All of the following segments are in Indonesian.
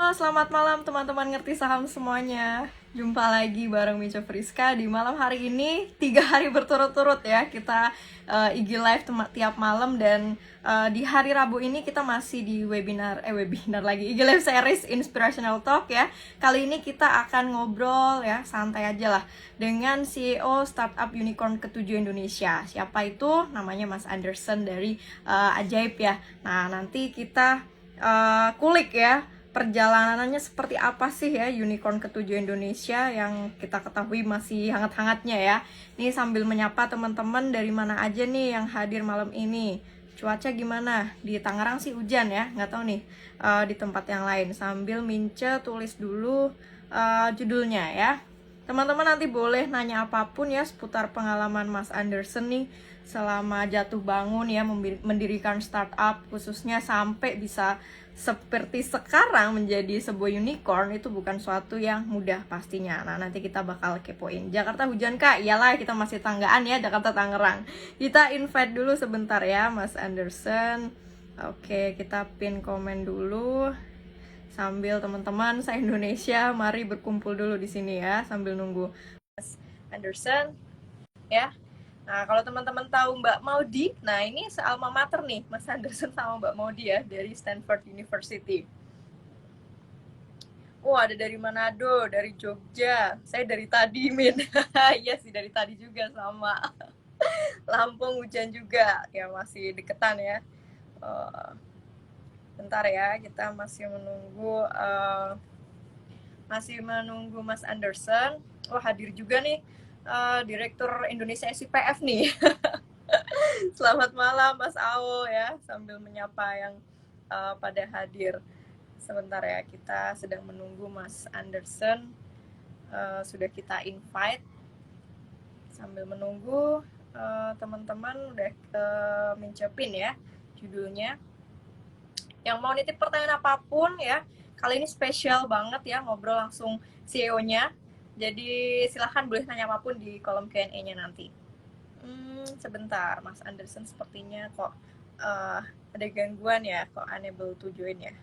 Halo, selamat malam teman-teman ngerti saham semuanya. Jumpa lagi bareng Mico Friska di malam hari ini. 3 hari berturut-turut ya kita IG live tiap malam. Dan di hari Rabu ini kita masih di webinar lagi, IG live series Inspirational Talk ya. Kali ini kita akan ngobrol ya, santai aja lah, dengan CEO startup unicorn ke-7 Indonesia. Siapa itu? Namanya Mas Anderson dari Ajaib ya. Nah, nanti kita kulik ya, perjalanannya seperti apa sih ya unicorn ke-7 Indonesia yang kita ketahui masih hangat-hangatnya ya. Nih sambil menyapa teman-teman dari mana aja nih yang hadir malam ini. Cuaca gimana? Di Tangerang sih hujan ya, nggak tahu nih di tempat yang lain. Sambil Mince tulis dulu judulnya ya. Teman-teman nanti boleh nanya apapun ya seputar pengalaman Mas Anderson nih selama jatuh bangun ya, mendirikan startup khususnya sampai bisa seperti sekarang menjadi sebuah unicorn. Itu bukan suatu yang mudah pastinya. Nah, nanti kita bakal kepoin. Jakarta hujan kak? Iyalah, kita masih tanggaan ya, Jakarta Tangerang. Kita invite dulu sebentar ya Mas Anderson. Oke, kita pin komen dulu. Sambil teman-teman se-Indonesia mari berkumpul dulu di sini ya sambil nunggu Mas Anderson ya. Nah, kalau teman-teman tahu Mbak Maudi, nah ini alma mater nih, Mas Anderson sama Mbak Maudi ya, dari Stanford University. Ada dari Manado, dari Jogja. Saya dari tadi, Min. Iya sih, dari tadi juga sama. Lampung hujan juga, ya masih deketan ya. Bentar ya, kita masih menunggu Mas Anderson. Hadir juga nih Direktur Indonesia SIPF nih. Selamat malam Mas Ao ya, sambil menyapa yang pada hadir. Sebentar ya, kita sedang menunggu Mas Anderson. Sudah kita invite. Sambil menunggu teman-teman udah mencepin ya judulnya. Yang mau nitip pertanyaan apapun ya, kali ini spesial banget ya, ngobrol langsung CEO-nya. Jadi silahkan boleh tanya apapun di kolom Q&A-nya nanti. Sebentar, Mas Anderson sepertinya kok ada gangguan ya, kok unable to join ya.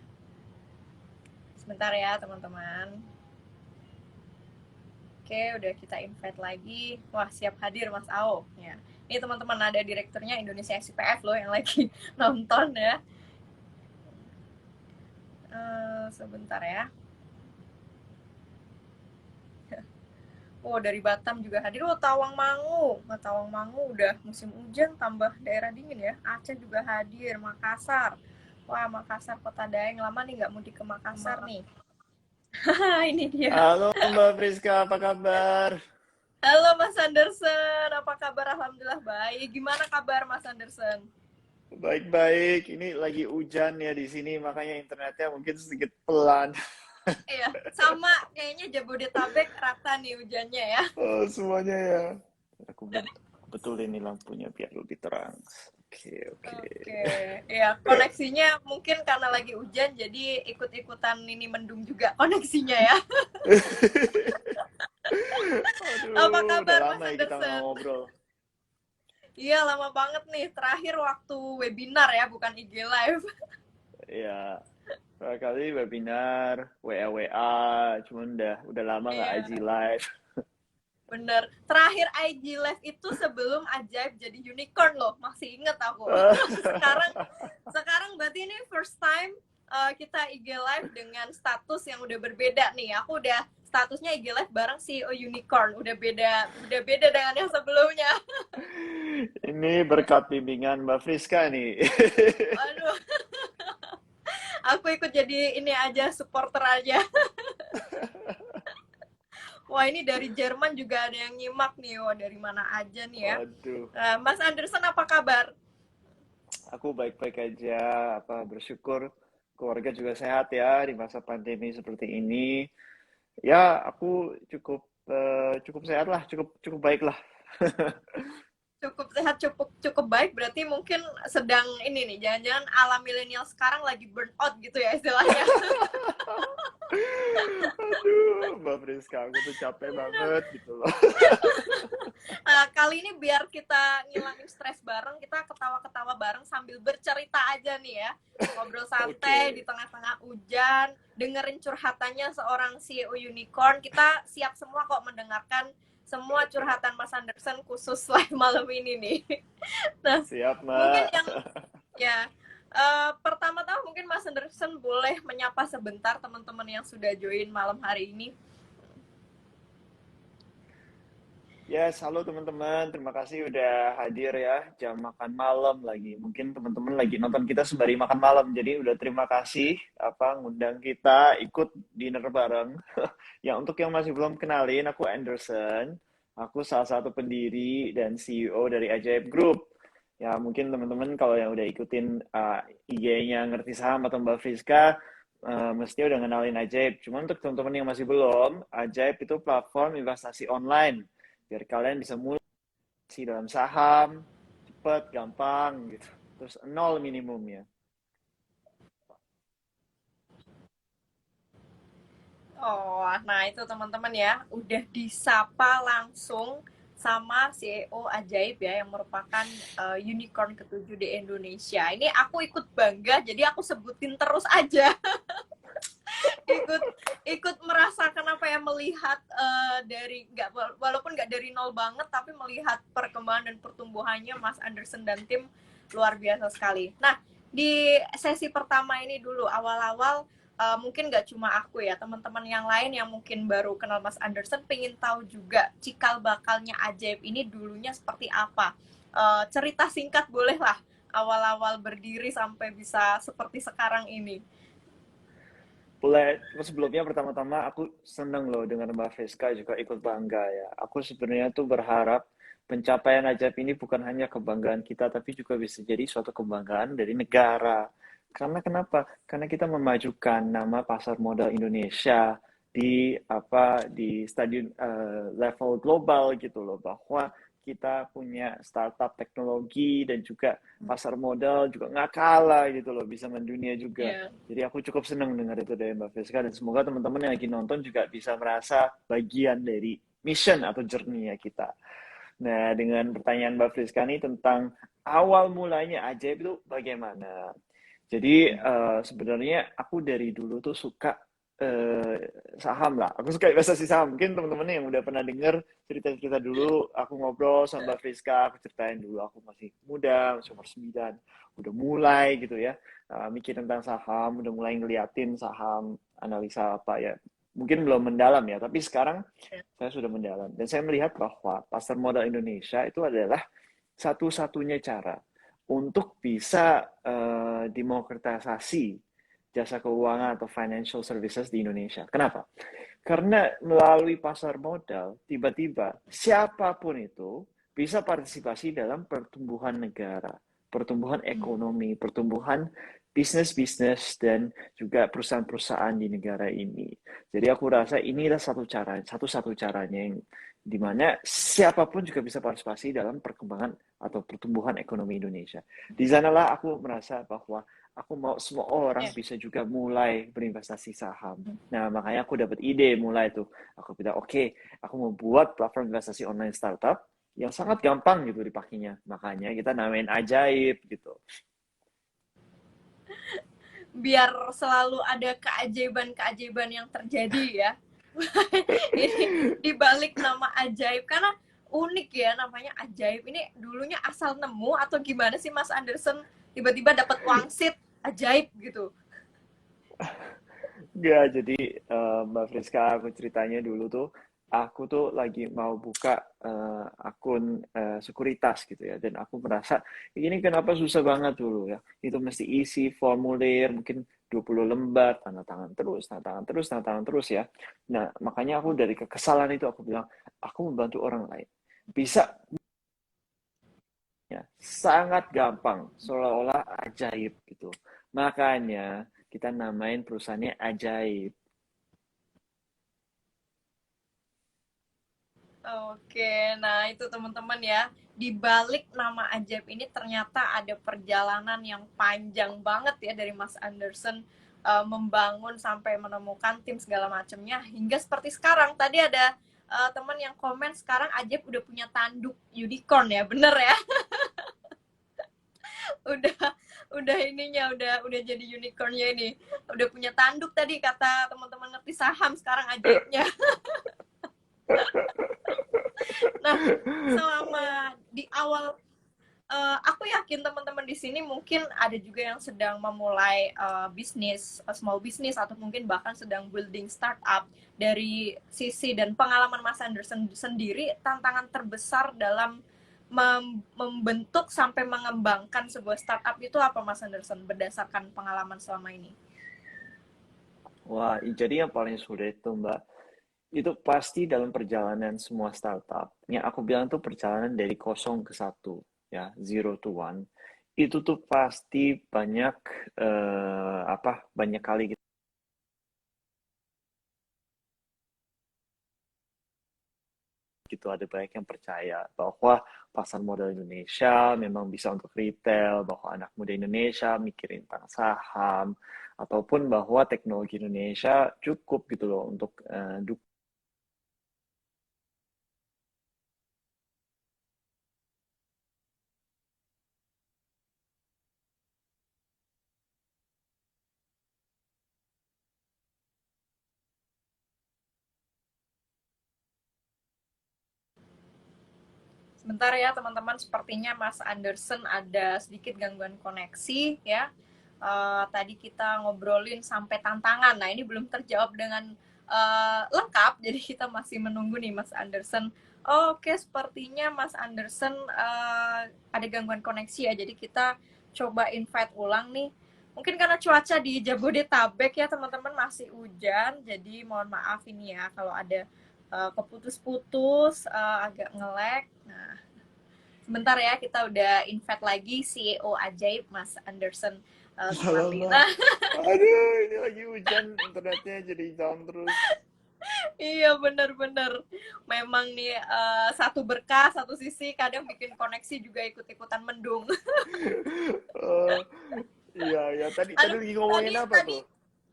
Sebentar ya teman-teman. Oke, udah kita invite lagi. Wah, siap hadir Mas Ao ya. Ini teman-teman, ada direkturnya Indonesia SIPF loh yang lagi nonton ya. Sebentar ya. Dari Batam juga hadir. Tawangmangu udah musim hujan tambah daerah dingin ya. Aceh juga hadir, Makassar. Wah, Makassar Kota Daeng, lama nih nggak mudik ke Makassar nih. Ini dia. Halo Mbak Friska, apa kabar? Halo Mas Anderson, apa kabar? Alhamdulillah baik. Gimana kabar Mas Anderson? Baik-baik. Ini lagi hujan ya di sini, makanya internetnya mungkin sedikit pelan. Iya, sama kayaknya Jabodetabek rata nih hujannya ya. Semuanya ya. Aku betulin ini lampunya biar lebih terang. Oke. Ya koneksinya mungkin karena lagi hujan jadi ikut-ikutan ini mendung juga koneksinya ya. Aduh, Apa kabar udah Mas lama ya kita nggak Anderson? ngobrol. Iya, lama banget nih. Terakhir waktu webinar ya, bukan IG live. Ya, kali webinar, WA, cuman udah lama nggak Iya, IG live. bener. Terakhir IG live itu sebelum Ajaib jadi unicorn loh. Masih inget aku. Sekarang berarti ini first time kita IG live dengan status yang udah berbeda nih. Aku udah statusnya IG live bareng CEO unicorn. Udah beda dengan yang sebelumnya. Ini berkat bimbingan Mbak Friska nih. Aduh. Aku ikut jadi ini aja, supporter aja. Wah, ini dari Jerman juga ada yang nyimak nih. Wah, dari mana aja nih ya. Waduh. Mas Anderson, apa kabar? Aku baik-baik aja, bersyukur keluarga juga sehat ya di masa pandemi seperti ini. Ya, aku cukup sehat lah, cukup baik lah. Cukup sehat, cukup baik. Berarti mungkin sedang ini nih, jangan-jangan ala milenial sekarang lagi burn out gitu ya istilahnya. Aduh, Mbak Mbak Friska, aku tuh capek banget gitu loh. Kali ini biar kita ngilangin stres bareng, kita ketawa-ketawa bareng sambil bercerita aja nih ya. Ngobrol santai di Oke, tengah-tengah hujan, dengerin curhatannya seorang CEO unicorn. Kita siap semua kok mendengarkan semua curhatan Mas Anderson khusus live malam ini nih. Nah, siap mungkin Mbak. yang ya pertama-tama mungkin Mas Anderson boleh menyapa sebentar teman-teman yang sudah join malam hari ini. Yes, halo teman-teman. Terima kasih udah hadir ya. Jam makan malam lagi. Mungkin teman-teman lagi nonton kita sembari makan malam. Jadi udah terima kasih ngundang kita ikut dinner bareng. Ya, untuk yang masih belum kenalin, aku Anderson. Aku salah satu pendiri dan CEO dari Ajaib Group. Ya, mungkin teman-teman kalau yang udah ikutin IG-nya Ngerti Saham atau Mbak Friska, mesti udah kenalin Ajaib. Cuma untuk teman-teman yang masih belum, Ajaib itu platform investasi online biar kalian bisa mulai dalam saham cepet gampang gitu, terus nol minimumnya. Oh, nah itu teman-teman ya, udah disapa langsung sama CEO Ajaib ya, yang merupakan unicorn ketujuh di Indonesia. Ini aku ikut bangga, jadi aku sebutin terus aja. ikut ikut merasakan apa ya, melihat dari nggak, walaupun nggak dari nol banget, tapi melihat perkembangan dan pertumbuhannya Mas Anderson dan tim luar biasa sekali. Nah, di sesi pertama ini dulu awal-awal, mungkin nggak cuma aku ya, teman-teman yang lain yang mungkin baru kenal Mas Anderson pengen tahu juga cikal bakalnya Ajaib ini dulunya seperti apa. Cerita singkat boleh lah, awal-awal berdiri sampai bisa seperti sekarang ini. Boleh, sebelumnya pertama-tama aku seneng loh dengan Mbak Friska juga ikut bangga ya. Aku sebenarnya tuh berharap pencapaian Ajaib ini bukan hanya kebanggaan kita, tapi juga bisa jadi suatu kebanggaan dari negara. Karena kenapa? Karena kita memajukan nama pasar modal Indonesia di stadion level global gitu loh, bahwa kita punya startup teknologi dan juga pasar modal juga nggak kalah gitu loh, bisa mendunia juga. Ya. Jadi aku cukup senang dengar itu dari Mbak Friska dan semoga teman-teman yang lagi nonton juga bisa merasa bagian dari mission atau journey-nya kita. Nah, dengan pertanyaan Mbak Friska nih tentang awal mulanya Ajaib itu bagaimana? Jadi sebenarnya aku dari dulu tuh suka eh, saham lah. Aku suka investasi saham. Mungkin teman-teman yang udah pernah dengar cerita-cerita dulu, aku ngobrol sama Mbak Friska, aku ceritain dulu aku masih muda, masih umur 9, udah mulai gitu ya, mikir tentang saham, udah mulai ngeliatin saham, analisa apa ya. Mungkin belum mendalam ya, tapi sekarang saya sudah mendalam. Dan saya melihat bahwa pasar modal Indonesia itu adalah satu-satunya cara untuk bisa demokratisasi jasa keuangan atau financial services di Indonesia. Kenapa? Karena melalui pasar modal, tiba-tiba siapapun itu bisa partisipasi dalam pertumbuhan negara, pertumbuhan ekonomi, pertumbuhan bisnis-bisnis dan juga perusahaan-perusahaan di negara ini. Jadi aku rasa inilah satu-satu caranya yang dimana siapapun juga bisa partisipasi dalam perkembangan atau pertumbuhan ekonomi Indonesia. Di sanalah aku merasa bahwa aku mau semua orang Ya. bisa juga mulai berinvestasi saham. Nah, makanya aku dapat ide mulai tuh. Aku bilang, oke, aku mau buat platform investasi online startup yang sangat gampang gitu dipakainya. Makanya kita namain Ajaib gitu. Biar selalu ada keajaiban-keajaiban yang terjadi ya. Ini dibalik nama Ajaib karena unik ya, namanya Ajaib. Ini dulunya asal nemu atau gimana sih Mas Anderson, tiba-tiba dapat wangsit Ajaib gitu. Enggak, jadi Mbak Friska, aku ceritanya dulu tuh, aku tuh lagi mau buka akun sekuritas gitu ya, dan aku merasa ini kenapa susah banget dulu ya, itu mesti isi formulir, mungkin 20 lembar, tanda tangan terus, tanda tangan terus ya. Nah, makanya aku dari kekesalan itu aku bilang, aku membantu orang lain. Bisa ya, sangat gampang, seolah-olah ajaib gitu. Makanya kita namain perusahaannya Ajaib. Oke, nah itu teman-teman ya, di balik nama Ajaib ini ternyata ada perjalanan yang panjang banget ya dari Mas Anderson membangun sampai menemukan tim segala macamnya hingga seperti sekarang. Tadi ada teman yang komen sekarang Ajib udah punya tanduk unicorn ya, bener ya? udah udah ininya udah jadi unicornnya ini, udah punya tanduk tadi kata teman-teman ngerti saham sekarang Ajibnya. Nah, selama di awal aku yakin teman-teman di sini mungkin ada juga yang sedang memulai bisnis, small business atau mungkin bahkan sedang building startup. Dari sisi dan pengalaman Mas Anderson sendiri, tantangan terbesar dalam membentuk sampai mengembangkan sebuah startup itu apa, Mas Anderson, berdasarkan pengalaman selama ini? Wah, jadi yang paling sulit tuh Mbak, itu pasti dalam perjalanan semua startup. Yang aku bilang tuh perjalanan dari kosong ke satu, ya, zero to one. Itu tuh pasti banyak banyak kali gitu ada banyak yang percaya bahwa pasar modal Indonesia memang bisa untuk retail, bahwa anak muda Indonesia mikirin tentang saham, ataupun bahwa teknologi Indonesia cukup gitu loh untuk Sebentar ya teman-teman, sepertinya Mas Anderson ada sedikit gangguan koneksi ya. Tadi kita ngobrolin sampai tantangan. Nah ini belum terjawab dengan lengkap, jadi kita masih menunggu nih Mas Anderson. Oke, sepertinya Mas Anderson ada gangguan koneksi ya, jadi kita coba invite ulang nih. Mungkin karena cuaca di Jabodetabek ya teman-teman masih hujan, jadi mohon maaf ini ya kalau ada keputus-putus, agak nge-lag. Nah, sebentar ya, kita udah invite lagi CEO Ajaib, Mas Anderson Sumardi. Alamak. Nah, Aduh, ini lagi hujan, internetnya jadi down terus. iya bener-bener. Memang nih, satu berkah, satu sisi kadang bikin koneksi juga ikut-ikutan mendung. Eh, iya, iya. Tadi tadi Aduh, lagi tadi ngomongin apa tadi tuh?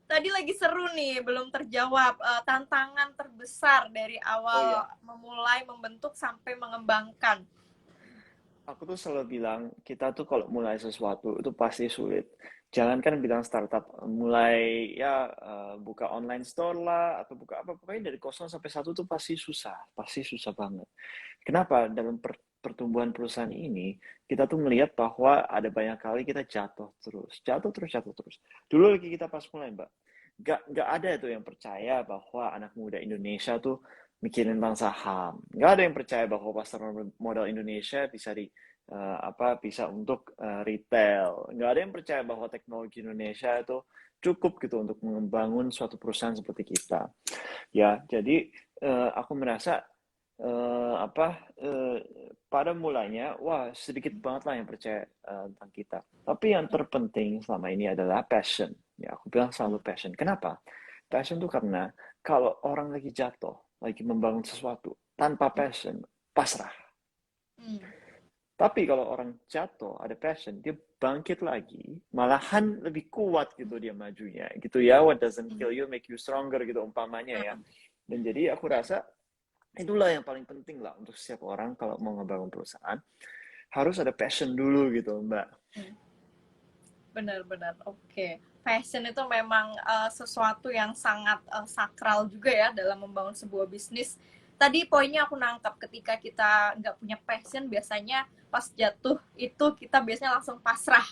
tadi lagi seru nih, belum terjawab. Tantangan terbesar dari Oh awal ya, memulai membentuk sampai mengembangkan. aku tuh selalu bilang, kita tuh kalau mulai sesuatu itu pasti sulit. Jangankan bilang startup, mulai ya buka online store lah, atau buka apa, pokoknya dari kosong sampai satu tuh pasti susah banget. Kenapa? Dalam pertumbuhan perusahaan ini, kita tuh melihat bahwa ada banyak kali kita jatuh terus. Dulu lagi kita pas mulai, Mbak, nggak ada tuh yang percaya bahwa anak muda Indonesia tuh mikirin tentang saham. Nggak ada yang percaya bahwa pasar modal Indonesia bisa untuk retail. Nggak ada yang percaya bahwa teknologi Indonesia itu cukup gitu untuk membangun suatu perusahaan seperti kita. Ya, jadi aku merasa eh, apa eh, pada mulanya, wah sedikit banget lah yang percaya tentang kita. Tapi yang terpenting selama ini adalah passion. Ya, aku bilang selalu passion. Kenapa? Passion tuh karena kalau orang lagi jatuh, lagi membangun sesuatu tanpa passion, pasrah. Hmm. Tapi kalau orang jatuh, ada passion, dia bangkit lagi, malahan lebih kuat gitu dia majunya. Gitu ya, what doesn't kill you make you stronger gitu umpamanya ya. Dan jadi aku rasa itulah yang paling penting lah untuk setiap orang kalau mau ngebangun perusahaan. Harus ada passion dulu gitu, Mbak. Benar-benar, oke. Passion itu memang sesuatu yang sangat sakral juga ya dalam membangun sebuah bisnis. Tadi poinnya aku nangkap, ketika kita nggak punya passion, biasanya pas jatuh itu kita biasanya langsung pasrah.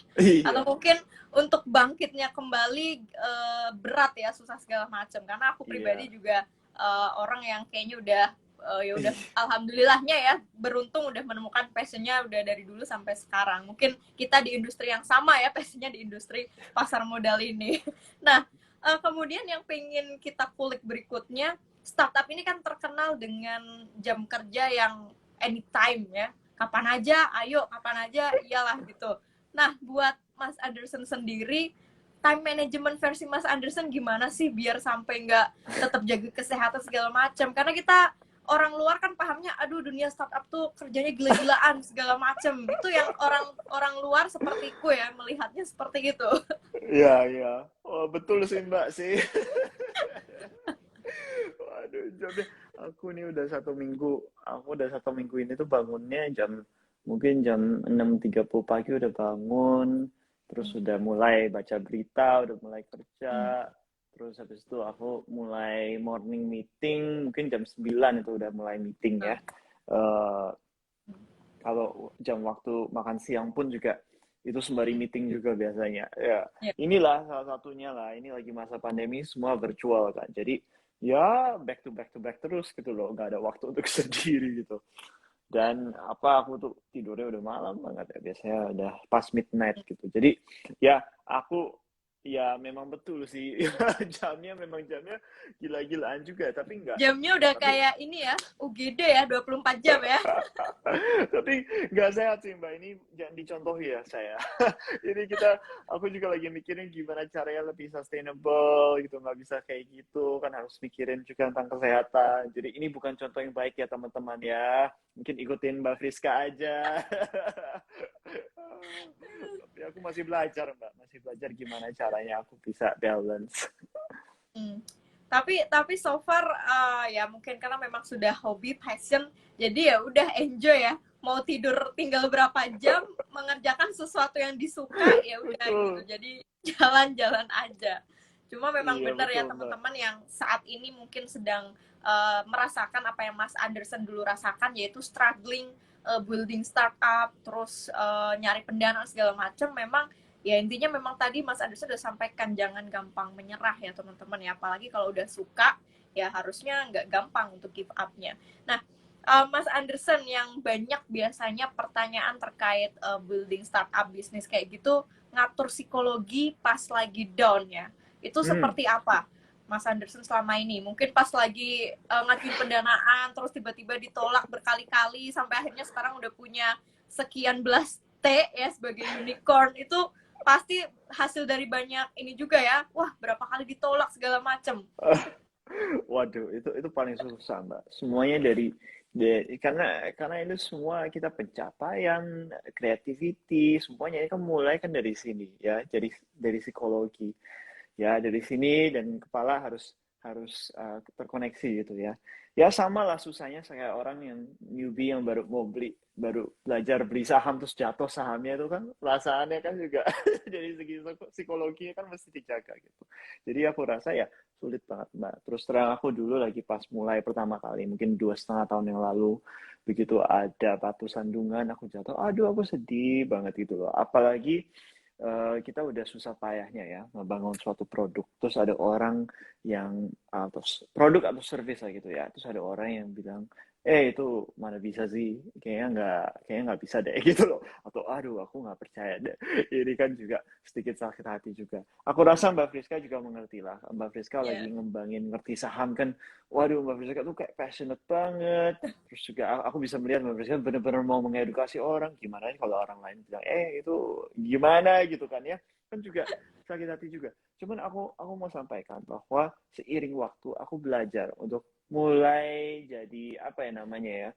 Atau Iya, mungkin untuk bangkitnya kembali berat ya, susah segala macam. Karena aku pribadi iya, juga orang yang kayaknya udah ya udah alhamdulillahnya ya beruntung udah menemukan passionnya udah dari dulu sampai sekarang. Mungkin kita di industri yang sama ya, passionnya di industri pasar modal ini. Nah, kemudian yang pengen kita kulik berikutnya, startup ini kan terkenal dengan jam kerja yang anytime ya, kapan aja ayo, kapan aja iyalah gitu. Nah, buat Mas Anderson sendiri, time management versi Mas Anderson gimana sih biar sampai nggak tetap jaga kesehatan segala macam, karena kita orang luar kan pahamnya, aduh dunia startup tuh kerjanya gila-gilaan segala macem. Itu yang orang luar sepertiku ya melihatnya seperti itu. Iya, iya. Oh, betul sih Mbak sih. Waduh, jamnya aku nih udah satu minggu ini tuh bangunnya mungkin jam 6:30 pagi udah bangun, terus udah mulai baca berita, udah mulai Hmm. kerja, terus habis itu aku mulai morning meeting, mungkin jam 9 itu udah mulai meeting ya. Eh, Kalau jam waktu makan siang pun juga itu sembari meeting juga biasanya. Ya, Ya. inilah salah satunya lah. Ini lagi masa pandemi semua virtual kan. Jadi ya back to back terus gitu loh. Nggak ada waktu untuk sendiri gitu. Dan apa aku tuh tidurnya udah malam banget ya. Biasanya udah pas midnight gitu. Jadi ya aku ya memang betul sih. Jamnya gila-gilaan juga. Jamnya udah Tapi kayak ini ya, UGD ya, 24 jam ya. Tapi nggak sehat sih Mbak, ini jangan dicontohi ya saya. Ini aku juga lagi mikirin gimana caranya lebih sustainable gitu, nggak bisa kayak gitu, kan harus mikirin juga tentang kesehatan. Jadi ini bukan contoh yang baik ya teman-teman ya. Mungkin ikutin Mbak Friska aja. Tapi aku masih belajar Mbak, masih belajar gimana caranya aku bisa balance. Hmm. Tapi so far ya mungkin karena memang sudah hobi, passion, jadi ya udah enjoy ya. Mau tidur tinggal berapa jam, mengerjakan sesuatu yang disuka ya udah gitu. Betul. Jadi jalan-jalan aja. Cuma memang Iya benar ya betul Mbak. teman-teman yang saat ini mungkin sedang merasakan apa yang Mas Anderson dulu rasakan, yaitu struggling building startup, terus nyari pendanaan segala macam. Memang ya intinya memang tadi Mas Anderson sudah sampaikan, jangan gampang menyerah ya teman-teman ya, apalagi kalau udah suka ya harusnya nggak gampang untuk give up-nya. Nah, Mas Anderson, yang banyak biasanya pertanyaan terkait building startup bisnis kayak gitu, ngatur psikologi pas lagi down ya, itu Hmm. seperti apa Mas Anderson selama ini? Mungkin pas lagi ngajuin pendanaan terus tiba-tiba ditolak berkali-kali sampai akhirnya sekarang udah punya sekian belas T ya sebagai unicorn, itu pasti hasil dari banyak ini juga ya, wah berapa kali ditolak segala macem. Waduh, itu paling susah, Mbak. Semuanya karena ini semua kita pencapaian, creativity, semuanya ini kan mulai kan dari sini ya, jadi dari psikologi. Ya, dari sini dan kepala harus harus terkoneksi gitu ya. Ya sama lah susahnya saya orang yang newbie yang baru belajar beli saham terus jatuh sahamnya itu kan perasaannya kan juga dari segi psikologinya kan mesti dijaga gitu. Jadi aku rasa ya sulit banget Mbak. Terus terang aku dulu lagi pas mulai pertama kali mungkin 2,5 tahun yang lalu, begitu ada batu sandungan aku jatuh, aduh aku sedih banget gitu loh. Apalagi kita udah susah payahnya ya ngebangun suatu produk, terus ada orang yang terus produk atau service lah gitu ya, terus ada orang yang bilang itu mana bisa sih, kayaknya nggak bisa deh gitu loh, atau aduh aku nggak percaya deh. Ini kan juga sedikit sakit hati juga. Aku rasa Mbak Friska juga mengerti lah, Mbak Friska Ya. lagi ngembangin ngerti saham kan, waduh Mbak Friska tuh kayak passionate banget. Terus juga aku bisa melihat Mbak Friska benar-benar mau mengedukasi orang, gimana kalau orang lain bilang itu gimana gitu kan ya, kan juga sakit hati juga. Cuman aku mau sampaikan bahwa seiring waktu aku belajar untuk mulai jadi apa ya namanya ya,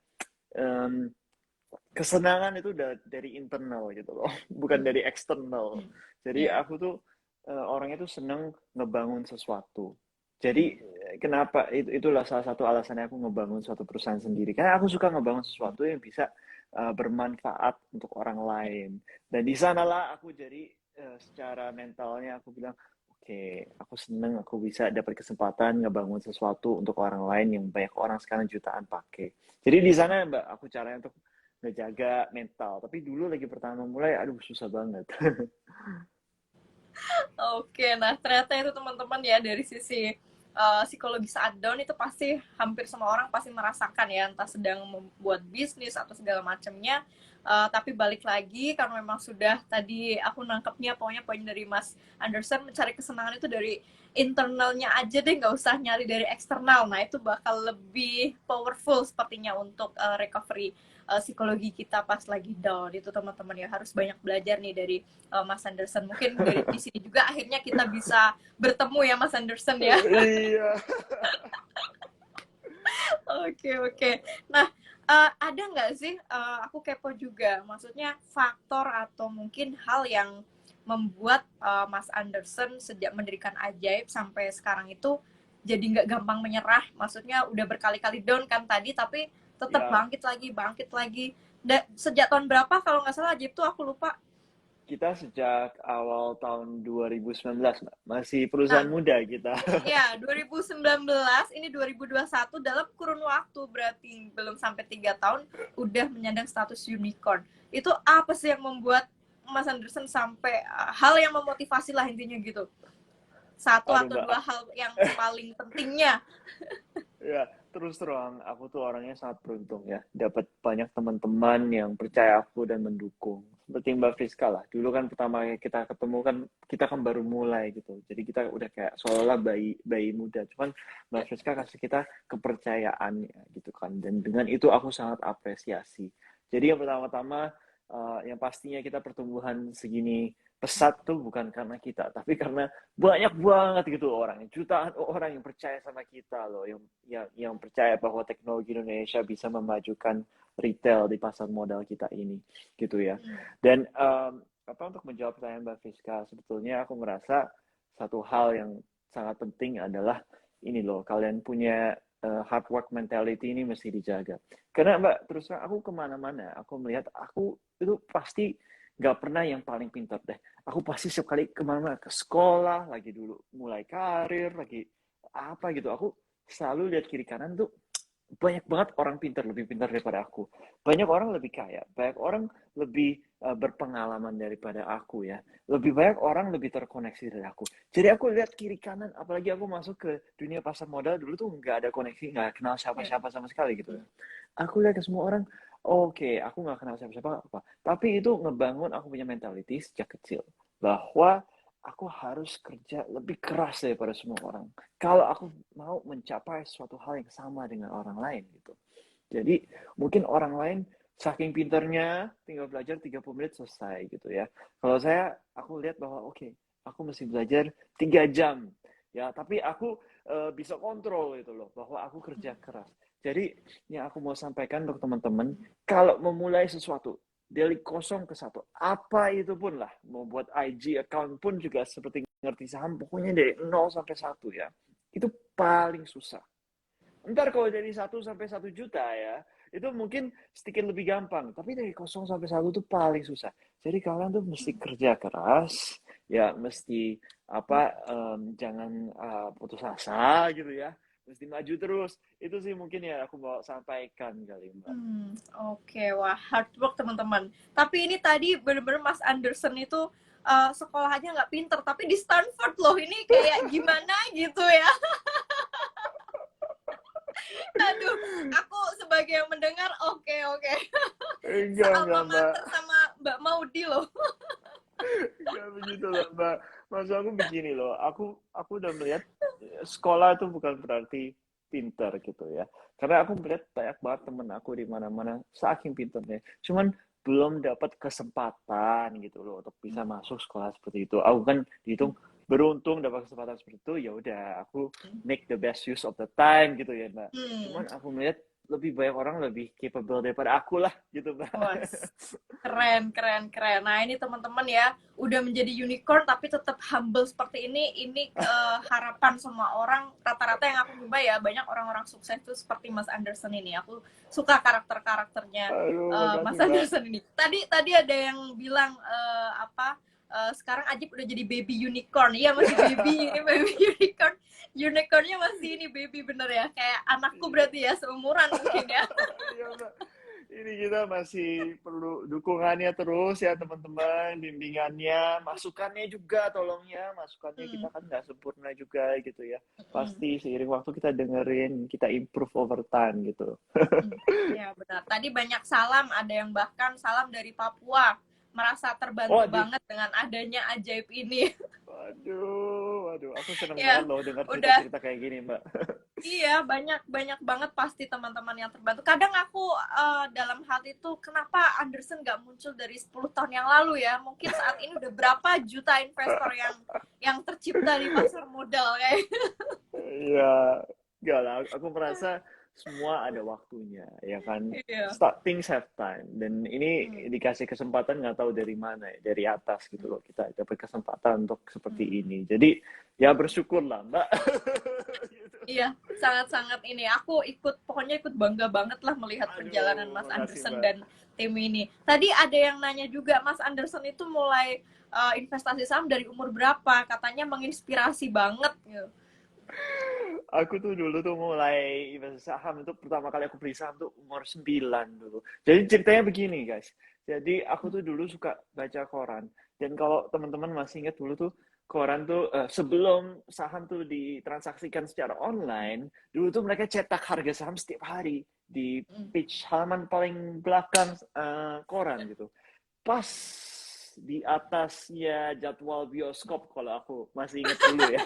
em, kesenangan itu dari internal gitu loh, bukan Hmm. dari eksternal. Hmm. Jadi Ya. aku tuh orangnya tuh seneng ngebangun sesuatu. Hmm. Jadi kenapa itulah salah satu alasannya aku ngebangun suatu perusahaan sendiri. Karena aku suka ngebangun sesuatu yang bisa bermanfaat untuk orang lain. Dan di sanalah aku jadi secara mentalnya aku bilang, oke, aku seneng aku bisa dapat kesempatan ngebangun sesuatu untuk orang lain yang banyak orang sekarang jutaan pakai. Jadi di sana Mbak, aku caranya untuk ngejaga mental. Tapi dulu lagi pertama mulai, aduh susah banget. Oke, nah ternyata itu teman-teman ya, dari sisi psikologi saat down itu pasti hampir semua orang pasti merasakan ya, entah sedang membuat bisnis atau segala macamnya. Tapi balik lagi, karena memang sudah tadi aku nangkepnya, pokoknya poin dari Mas Anderson, mencari kesenangan itu dari internalnya aja deh, nggak usah nyari dari eksternal. Nah itu bakal lebih powerful sepertinya untuk recovery psikologi kita pas lagi down. Itu teman-teman ya harus banyak belajar nih dari Mas Anderson. Mungkin dari di sini juga akhirnya kita bisa bertemu ya Mas Anderson ya. Iya. Oke, oke. Nah, ada nggak sih, aku kepo juga, maksudnya faktor atau mungkin hal yang membuat Mas Anderson sejak mendirikan Ajaib sampai sekarang itu jadi nggak gampang menyerah, maksudnya udah berkali-kali down kan tadi, tapi tetap Ya, bangkit lagi, bangkit lagi. Sejak tahun berapa kalau nggak salah Ajaib tuh aku lupa. kita sejak awal tahun 2019, Mbak. Masih perusahaan Nah, muda kita. ya, 2019, ini 2021, dalam kurun waktu berarti belum sampai 3 tahun udah menyandang status unicorn. Itu apa sih yang membuat Mas Anderson sampai hal yang memotivasi lah intinya gitu. Satu Aduh, atau Mbak. dua hal yang paling pentingnya. Ya, terus terang, aku tuh orangnya sangat beruntung ya. Dapat banyak teman-teman yang percaya aku dan mendukung. Seperti Mbak Friska lah. Dulu kan pertama kita ketemu kan, kita kan baru mulai gitu. Jadi kita udah kayak seolah bayi bayi muda. Cuman Mbak Friska kasih kita kepercayaan ya, gitu kan. Dan dengan itu aku sangat apresiasi. Jadi yang pertama-tama, yang pastinya kita pertumbuhan segini pesat tuh bukan karena kita, tapi karena banyak banget gitu orang, jutaan orang yang percaya sama kita loh, yang percaya bahwa teknologi Indonesia bisa memajukan retail di pasar modal kita ini, gitu ya. Hmm. Dan apa untuk menjawab pertanyaan Mbak Fiska, sebetulnya aku merasa satu hal yang sangat penting adalah ini loh, kalian punya hard work mentality ini mesti dijaga. Karena Mbak, terus terang aku kemana-mana, aku melihat aku itu pasti nggak pernah yang paling pintar deh. Aku pasti setiap kali kemana-mana, ke sekolah, lagi dulu mulai karir, lagi apa gitu. Aku selalu lihat kiri kanan tuh banyak banget orang pintar, lebih pintar daripada aku. Banyak orang lebih kaya, banyak orang lebih berpengalaman daripada aku ya. Lebih banyak orang lebih terkoneksi dari aku. Jadi aku lihat kiri kanan, apalagi aku masuk ke dunia pasar modal dulu tuh nggak ada koneksi, nggak kenal Ya. siapa-siapa sama sekali gitu ya. Aku lihat ke semua orang, oke, aku nggak kenal siapa-siapa apa. Tapi itu ngebangun aku punya mentality sejak kecil bahwa aku harus kerja lebih keras daripada semua orang kalau aku mau mencapai suatu hal yang sama dengan orang lain gitu. Jadi mungkin orang lain saking pinternya tinggal belajar 30 menit selesai gitu ya. Kalau saya aku lihat bahwa oke, aku mesti belajar 3 jam. Ya, tapi aku bisa kontrol gitu loh bahwa aku kerja keras. Jadi yang aku mau sampaikan untuk teman-teman, kalau memulai sesuatu dari kosong ke satu, apa itu pun lah, mau buat IG account pun juga seperti ngerti saham, pokoknya dari 0 sampai 1 ya itu paling susah. Ntar kalau dari 1 sampai 1 juta ya, itu mungkin sedikit lebih gampang. Tapi dari 0 sampai 1 itu paling susah. Jadi kalian tuh mesti kerja keras, ya mesti apa, jangan putus asa gitu ya. Mesti maju terus. Itu sih mungkin ya aku mau sampaikan kali Mbak. Oke, wah hard work teman-teman. Tapi ini tadi bener-bener Mas Anderson itu sekolahnya nggak pinter, tapi di Stanford loh. Ini kayak gimana gitu ya. Aduh, aku sebagai yang mendengar, oke, oke. Enggak Sealma Mbak. mater sama Mbak Maudi loh. Enggak begitu loh Mbak. Maksud aku begini loh, aku udah melihat sekolah itu bukan berarti pinter gitu ya. Karena aku melihat banyak banget temen aku di mana-mana saking pinternya. Cuman belum dapat kesempatan gitu loh untuk bisa masuk sekolah seperti itu. Aku kan dihitung beruntung dapat kesempatan seperti itu, ya udah aku make the best use of the time gitu ya Mbak. Hmm. Cuman aku melihat lebih banyak orang lebih capable daripada aku lah gitu Mbak. Wah, keren, keren, keren. Nah, ini teman-teman ya, udah menjadi unicorn tapi tetap humble seperti ini harapan semua orang. Rata-rata yang aku jumpa ya, banyak orang-orang sukses itu seperti Mas Anderson ini. Aku suka karakter-karakternya Aduh, Mas makasih Mbak. Anderson ini. Tadi ada yang bilang sekarang Ajib udah jadi baby unicorn. Iya, masih baby, ini baby unicorn. Unicornnya masih ini baby bener ya, kayak anakku Iya. berarti ya, seumuran mungkin ya. Iya, Mbak. Ini kita masih perlu dukungannya terus ya teman-teman, bimbingannya, masukannya juga tolong ya, masukannya Hmm. kita kan nggak sempurna juga gitu ya. Hmm. Pasti seiring waktu kita dengerin, kita improve over time gitu. Ya benar. Tadi banyak salam, ada yang bahkan salam dari Papua. Merasa terbantu Waduh, banget dengan adanya Ajaib ini. waduh, aku seneng banget Ya, loh dengar udah. cerita-cerita kayak gini, Mbak. Iya, banyak banyak banget pasti teman-teman yang terbantu. Kadang aku dalam hati itu kenapa Anderson nggak muncul dari 10 tahun yang lalu ya? Mungkin saat ini udah berapa juta investor yang tercipta di pasar modal kayak. Iya, enggak lah. Aku merasa semua ada waktunya, ya kan? Iya. Start things have time. Dan ini Hmm. dikasih kesempatan nggak tahu dari mana, ya, dari atas gitu loh. Kita dapat kesempatan untuk seperti Hmm. ini. Jadi ya Hmm. bersyukurlah, Mbak. Gitu. Iya, sangat-sangat ini. Aku pokoknya ikut bangga banget lah melihat perjalanan Aduh, Mas makasih Anderson Mbak. dan tim ini. Tadi ada yang nanya juga, Mas Anderson itu mulai investasi saham dari umur berapa? Katanya menginspirasi banget gitu. Aku tuh dulu tuh mulai investasi saham itu pertama kali aku beli saham tuh umur 9 dulu. Jadi ceritanya begini guys. Jadi aku tuh dulu suka baca koran. Dan kalau teman-teman masih ingat dulu tuh koran tuh sebelum saham tuh ditransaksikan secara online, dulu tuh mereka cetak harga saham setiap hari di Hmm. page halaman paling belakang koran gitu. Pas di atasnya jadwal bioskop kalau aku masih ingat dulu ya.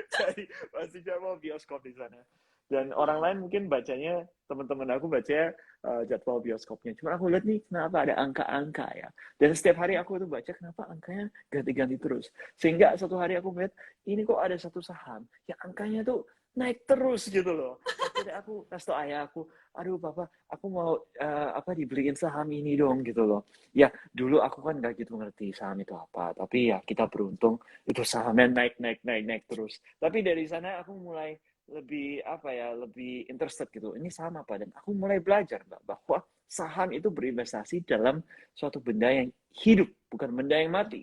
Jadi masih jadwal bioskop di sana. Dan orang lain mungkin bacanya, teman-teman aku baca jadwal bioskopnya. Cuma aku lihat nih kenapa ada angka-angka ya. Dan setiap hari aku tuh baca kenapa angkanya ganti-ganti terus. Sehingga suatu hari aku melihat ini kok ada satu saham yang angkanya tuh naik terus gitu loh. Akhirnya aku kasih tau ayah aku, aduh papa, aku mau dibeliin saham ini dong gitu loh. Ya dulu aku kan nggak gitu ngerti saham itu apa, tapi ya kita beruntung itu sahamnya naik naik naik naik terus. Tapi dari sana aku mulai lebih lebih interested gitu. Ini saham apa? Dan aku mulai belajar Mbak bahwa saham itu berinvestasi dalam suatu benda yang hidup, bukan benda yang mati.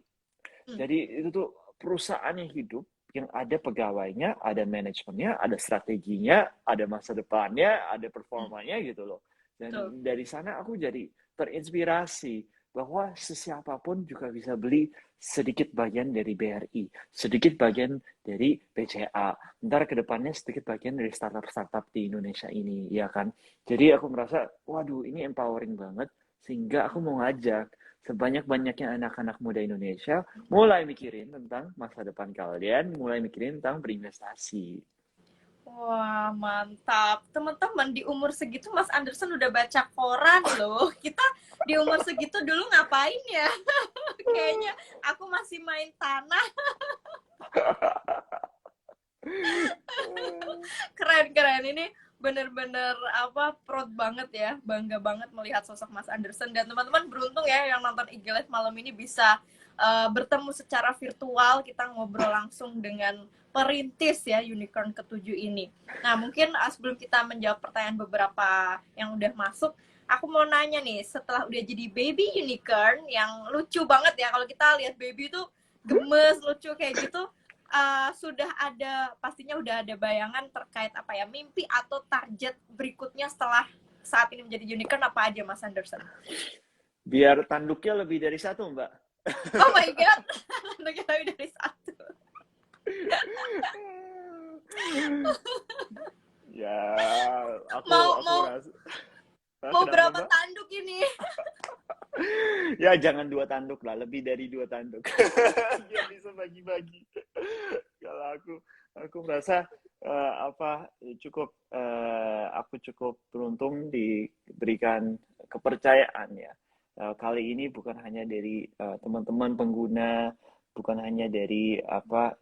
Hmm. Jadi itu tuh perusahaan yang hidup, yang ada pegawainya, ada manajemennya, ada strateginya, ada masa depannya, ada Hmm. performanya gitu loh. Betul. Dan dari sana aku jadi terinspirasi bahwa sesiapapun juga bisa beli sedikit bagian dari BRI, sedikit bagian dari BCA, ntar ke depannya sedikit bagian dari startup-startup di Indonesia ini, ya kan? Jadi aku merasa, waduh ini empowering banget, sehingga aku mau ngajak sebanyak-banyaknya anak-anak muda Indonesia mulai mikirin tentang masa depan kalian, mulai mikirin tentang berinvestasi. Wah, mantap. Teman-teman, di umur segitu Mas Anderson udah baca koran loh. Kita di umur segitu dulu ngapain ya? Kayaknya aku masih main tanah. Keren-keren. Ini bener-bener proud banget ya, bangga banget melihat sosok Mas Anderson. Dan teman-teman beruntung ya yang nonton IG Live malam ini bisa bertemu secara virtual, kita ngobrol langsung dengan perintis ya unicorn ketujuh ini. Nah mungkin sebelum kita menjawab pertanyaan beberapa yang udah masuk, aku mau nanya nih, setelah udah jadi baby unicorn yang lucu banget ya, kalau kita lihat baby tuh gemes, lucu kayak gitu, pastinya udah ada bayangan terkait mimpi atau target berikutnya setelah saat ini menjadi unicorn apa aja Mas Anderson? Biar tanduknya lebih dari satu, Mbak. Oh my god, untuk lebih dari satu. Ya, aku Mau aku mau rasa. Hah, mau kenapa, berapa Mbak? tanduk ini? Ya jangan 2 tanduk lah, lebih dari 2 tanduk. Biar bisa bagi-bagi. Kalau aku merasa aku cukup beruntung diberikan kepercayaan ya. Kali ini bukan hanya dari teman-teman pengguna, bukan hanya dari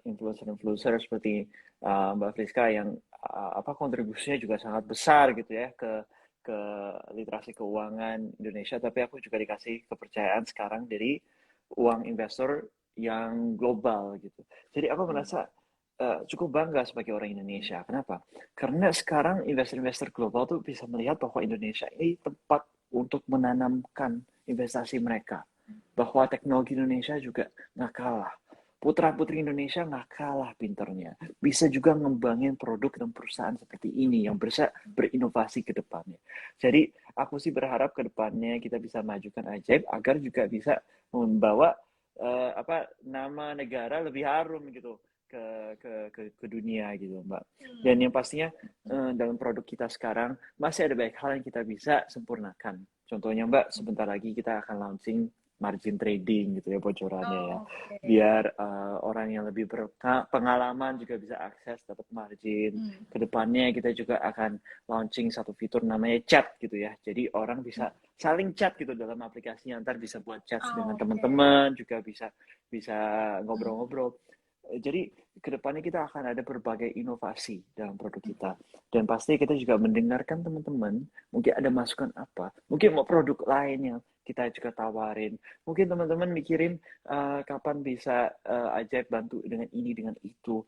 influencer-influencer seperti Mbak Friska yang kontribusinya juga sangat besar gitu ya ke literasi keuangan Indonesia, tapi aku juga dikasih kepercayaan sekarang dari uang investor yang global gitu. Jadi aku merasa cukup bangga sebagai orang Indonesia. Kenapa? Karena sekarang investor-investor global tuh bisa melihat bahwa Indonesia ini tempat untuk menanamkan investasi mereka. Bahwa teknologi Indonesia juga nggak kalah. Putra-putri Indonesia nggak kalah pinternya. Bisa juga ngembangin produk dan perusahaan seperti ini yang bisa berinovasi ke depannya. Jadi aku sih berharap ke depannya kita bisa majukan Ajaib agar juga bisa membawa nama negara lebih harum gitu ke dunia gitu Mbak. Dan yang pastinya dalam produk kita sekarang masih ada banyak hal yang kita bisa sempurnakan. Contohnya Mbak, sebentar lagi kita akan launching margin trading gitu ya bocorannya ya. Oh, oke. Biar orang yang lebih berpengalaman juga bisa akses dapat margin. Kedepannya kita juga akan launching satu fitur namanya chat gitu ya. Jadi orang bisa saling chat gitu dalam aplikasinya. Ntar bisa buat chat dengan Oh, oke. teman-teman, juga bisa bisa ngobrol-ngobrol. Jadi kedepannya kita akan ada berbagai inovasi dalam produk kita. Dan pasti kita juga mendengarkan teman-teman, mungkin ada masukan apa, mungkin mau produk lain yang kita juga tawarin. Mungkin teman-teman mikirin kapan bisa Ajaib bantu dengan ini, dengan itu.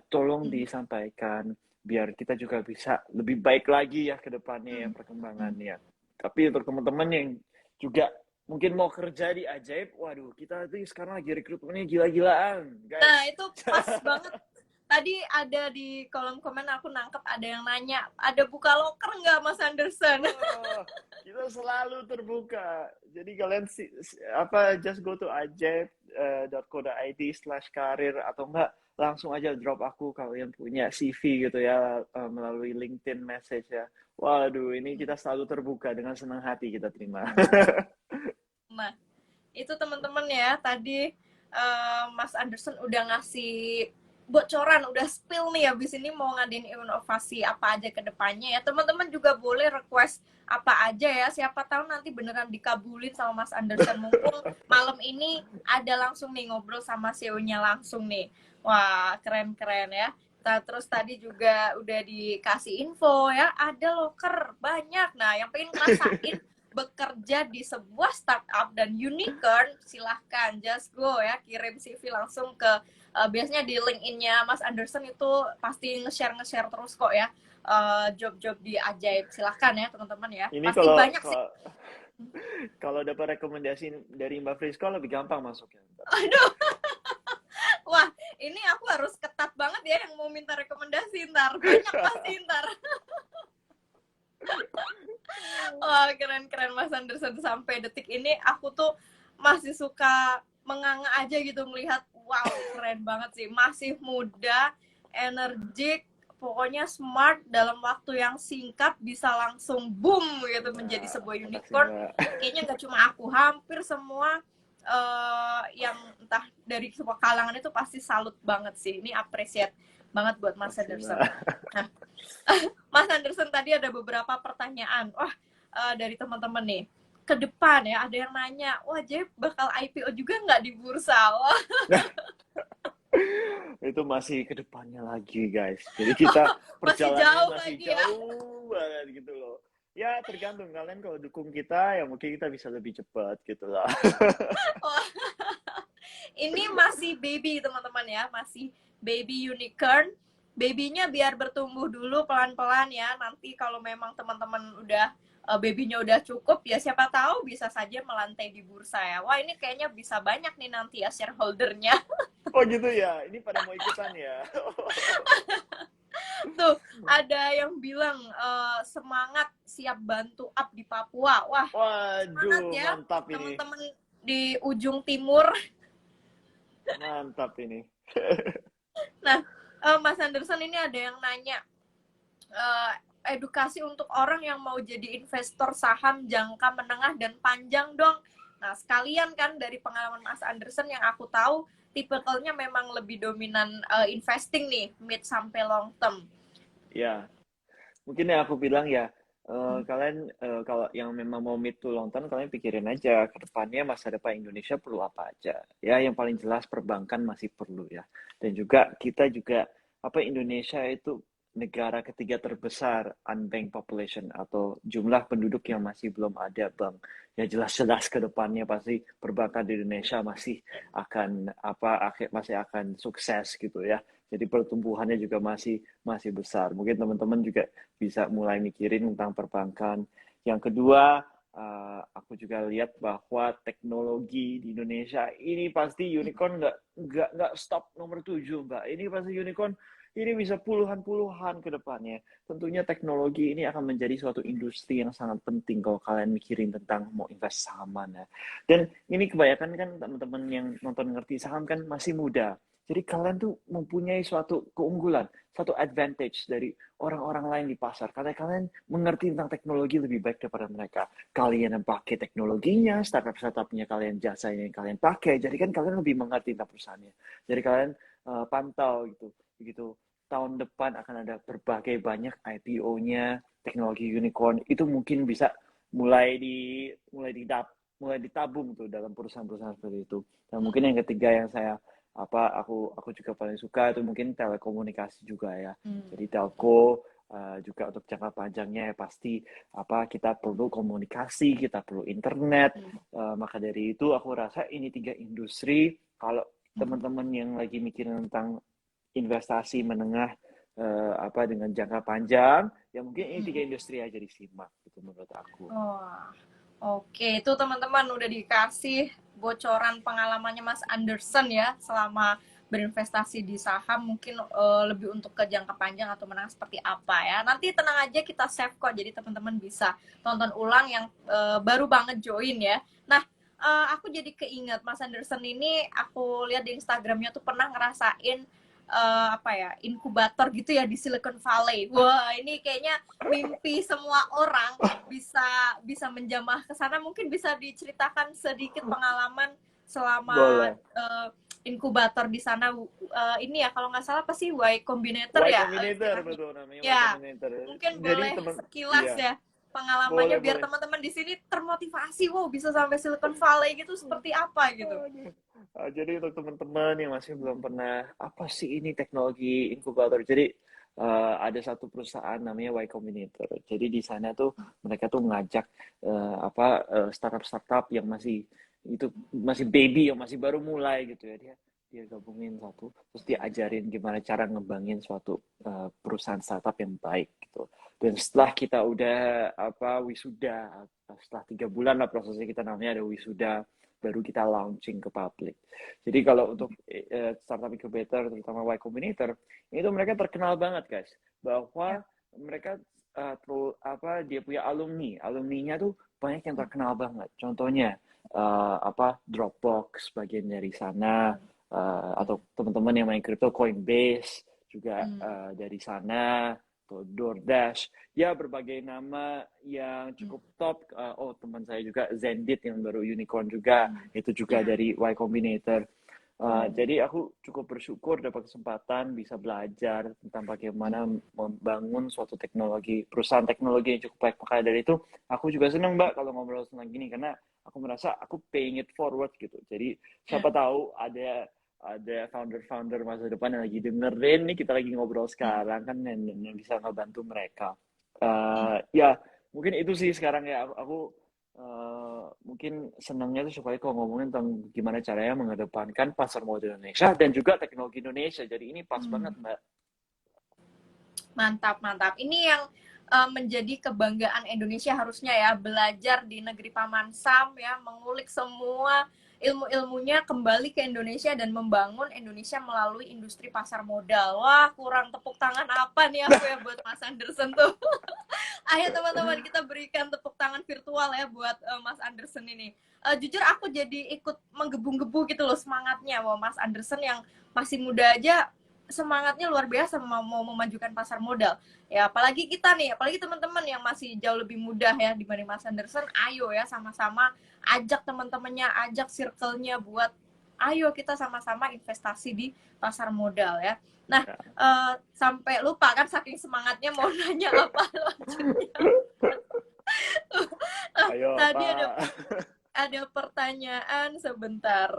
Tolong disampaikan, biar kita juga bisa lebih baik lagi ya ke depannya ya perkembangannya. Tapi untuk teman-teman yang juga mungkin mau kerja di Ajaib, waduh, kita tuh sekarang lagi rekrutmennya gila-gilaan, guys. Nah, itu pas banget. Tadi ada di kolom komen aku nangkep ada yang nanya, ada buka loker nggak Mas Anderson? Oh, kita selalu terbuka. Jadi kalian just go to ajaib.co.id/karir atau enggak langsung aja drop aku kalau yang punya CV gitu ya melalui LinkedIn message ya. Waduh, ini kita selalu terbuka, dengan senang hati kita terima. Nah, itu teman-teman ya, tadi Mas Anderson udah ngasih bocoran, udah spill nih habis ini mau ngadain inovasi apa aja ke depannya ya. Teman-teman juga boleh request apa aja ya, siapa tahu nanti beneran dikabulin sama Mas Anderson. Mumpung malam ini ada langsung nih ngobrol sama CEO-nya langsung nih. Wah, keren-keren ya. Terus tadi juga udah dikasih info ya, ada loker banyak. Nah, yang pengen ngerasain bekerja di sebuah startup dan unicorn, silahkan just go ya, kirim CV langsung ke biasanya di LinkedIn-nya Mas Anderson itu pasti nge-share terus kok ya job-job di Ajaib. Silahkan ya teman-teman ya, Ini pasti banyak sih. Kalau dapat rekomendasi dari Mbak Friska lebih gampang masuknya. Aduh. Wah, ini aku harus ketat banget ya yang mau minta rekomendasi ntar. Banyak pasti ntar. Wah, keren-keren Mas Anderson. Sampai detik ini aku tuh masih suka menganga aja gitu melihat, wow, keren banget sih. Masih muda, energik, pokoknya smart, dalam waktu yang singkat bisa langsung boom gitu menjadi sebuah unicorn. Kayaknya nggak cuma aku, hampir semua yang entah dari semua kalangan itu pasti salut banget sih. Ini appreciate banget buat Mas Anderson. Nah, Mas Anderson, tadi ada beberapa pertanyaan. Wah, dari teman-teman nih. Ke depan ya, ada yang nanya, wah Jeb bakal IPO juga nggak di bursa? Wah. Itu masih ke depannya lagi, guys. Jadi kita perjalanannya masih jauh banget gitu loh. Ya, tergantung kalian kalau dukung kita, ya mungkin kita bisa lebih cepat gitu lah. Ini masih baby teman-teman ya, masih baby unicorn. Babynya biar bertumbuh dulu pelan-pelan ya. Nanti kalau memang teman-teman udah babynya udah cukup ya, siapa tahu bisa saja melantai di bursa ya. Wah, ini kayaknya bisa banyak nih nanti ya shareholdernya. Oh gitu ya, ini pada mau ikutan ya. Tuh, ada yang bilang semangat siap bantu up di Papua. Wah, waduh, ya, mantap ini. teman-teman di ujung timur. Mantap ini. Nah, Mas Anderson, ini ada yang nanya edukasi untuk orang yang mau jadi investor saham jangka menengah dan panjang dong. Nah, sekalian kan dari pengalaman Mas Anderson yang aku tahu, tipikalnya memang lebih dominan investing nih, mid sampai long term. Ya, mungkin yang aku bilang ya, kalian kalau yang memang mau mid to long term, kalian pikirin aja ke depannya masa depan Indonesia perlu apa aja. Ya, yang paling jelas perbankan masih perlu ya. Dan juga kita juga Indonesia itu negara ketiga terbesar unbanked population atau jumlah penduduk yang masih belum ada bank. Ya jelas-jelas ke depannya pasti perbankan di Indonesia masih akan masih akan sukses gitu ya. Jadi pertumbuhannya juga masih besar. Mungkin teman-teman juga bisa mulai mikirin tentang perbankan. Yang kedua, aku juga lihat bahwa teknologi di Indonesia ini pasti unicorn nggak stop nomor 7, Mbak. Ini pasti unicorn ini bisa puluhan ke depannya. Tentunya teknologi ini akan menjadi suatu industri yang sangat penting kalau kalian mikirin tentang mau invest sahaman ya. Dan ini kebanyakan kan teman-teman yang nonton ngerti saham kan masih muda. Jadi kalian tuh mempunyai suatu keunggulan, satu advantage dari orang-orang lain di pasar. Karena kalian mengerti tentang teknologi lebih baik daripada mereka. Kalian yang pakai teknologinya, startup-startupnya kalian, jasanya yang kalian pakai. Jadi kan kalian lebih mengerti tentang perusahaannya. Jadi kalian pantau gitu. Begitu tahun depan akan ada berbagai banyak IPO-nya, teknologi unicorn. Itu mungkin bisa mulai ditabung tuh dalam perusahaan-perusahaan seperti itu. Dan mungkin yang ketiga yang saya Aku juga paling suka itu mungkin telekomunikasi juga ya. Hmm. Jadi telco juga untuk jangka panjangnya ya pasti kita perlu komunikasi, kita perlu internet. Hmm. Maka dari itu aku rasa ini 3 industri kalau Hmm. teman-teman yang lagi mikirin tentang investasi menengah dengan jangka panjang, ya mungkin ini 3 industri aja disimak gitu menurut aku. Wah, oke. Itu teman-teman udah dikasih bocoran pengalamannya Mas Anderson ya selama berinvestasi di saham, mungkin lebih untuk ke jangka panjang atau menengah seperti apa ya. Nanti tenang aja, kita save kok, jadi teman-teman bisa tonton ulang yang baru banget join ya. Nah, aku jadi keinget Mas Anderson ini, aku lihat di Instagramnya tuh pernah ngerasain inkubator gitu ya di Silicon Valley. Wah, ini kayaknya mimpi semua orang bisa bisa menjamah ke sana. Mungkin bisa diceritakan sedikit pengalaman selama Boleh. inkubator di sana. Ini ya kalau nggak salah apa sih, Y Combinator Y ya Combinator istilahnya. betul namanya Y Ya, Combinator. mungkin Jadi boleh teman, sekilas iya, ya pengalamannya boleh biar boleh. teman-teman di sini termotivasi. Wow, bisa sampai Silicon Valley gitu, seperti apa gitu. Aduh. Jadi untuk teman-teman yang masih belum pernah, apa sih ini teknologi inkubator? Jadi ada satu perusahaan namanya Y Combinator. Jadi di sana tuh mereka tuh ngajak startup-startup yang masih baby, yang masih baru mulai gitu ya. Dia gabungin satu, terus diajarin gimana cara ngembangin suatu perusahaan startup yang baik gitu. Dan setelah kita udah wisuda, setelah 3 bulan lah prosesnya, kita namanya ada wisuda, baru kita launching ke publik. Jadi kalau untuk startup incubator, terutama Y Combinator, itu mereka terkenal banget guys, Ya. bahwa mereka dia punya alumninya tuh banyak yang terkenal banget. Contohnya Dropbox bagian dari sana, atau teman-teman yang main crypto, Coinbase juga dari sana, atau DoorDash, ya berbagai nama yang cukup top. Teman saya juga Zendit yang baru unicorn juga, itu juga Ya. dari Y Combinator. Jadi aku cukup bersyukur dapat kesempatan bisa belajar tentang bagaimana membangun suatu perusahaan teknologi yang cukup baik. Maka dari itu aku juga senang Mbak kalau ngobrol tentang gini, karena aku merasa aku paying it forward gitu. Jadi Ya. siapa tahu ada founder-founder masa depan yang lagi dengerin nih kita lagi ngobrol sekarang kan, yang bisa ngebantu mereka. Ya mungkin itu sih sekarang ya, aku mungkin senangnya tuh supaya kalau ngomongin tentang gimana caranya mengedepankan pasar modal Indonesia dan juga teknologi Indonesia. Jadi ini pas banget Mbak. Mantap, mantap. Ini yang menjadi kebanggaan Indonesia harusnya ya, belajar di negeri Paman Sam ya, mengulik semua ilmu-ilmunya kembali ke Indonesia dan membangun Indonesia melalui industri pasar modal. Wah, kurang tepuk tangan apa nih aku ya buat Mas Anderson tuh. Ayo teman-teman, kita berikan tepuk tangan virtual ya buat Mas Anderson ini. Jujur aku jadi ikut menggebu-gebu gitu loh semangatnya. Wah, Mas Anderson yang masih muda aja semangatnya luar biasa, mau memajukan pasar modal ya, apalagi kita nih, apalagi teman-teman yang masih jauh lebih mudah ya dibanding Mas Anderson. Ayo ya, sama-sama ajak teman-temannya, ajak circle-nya buat ayo kita sama-sama investasi di pasar modal ya. Nah, sampai lupa kan saking semangatnya mau nanya apa lanjutnya. Ayo Tadi Pak. ada pertanyaan sebentar,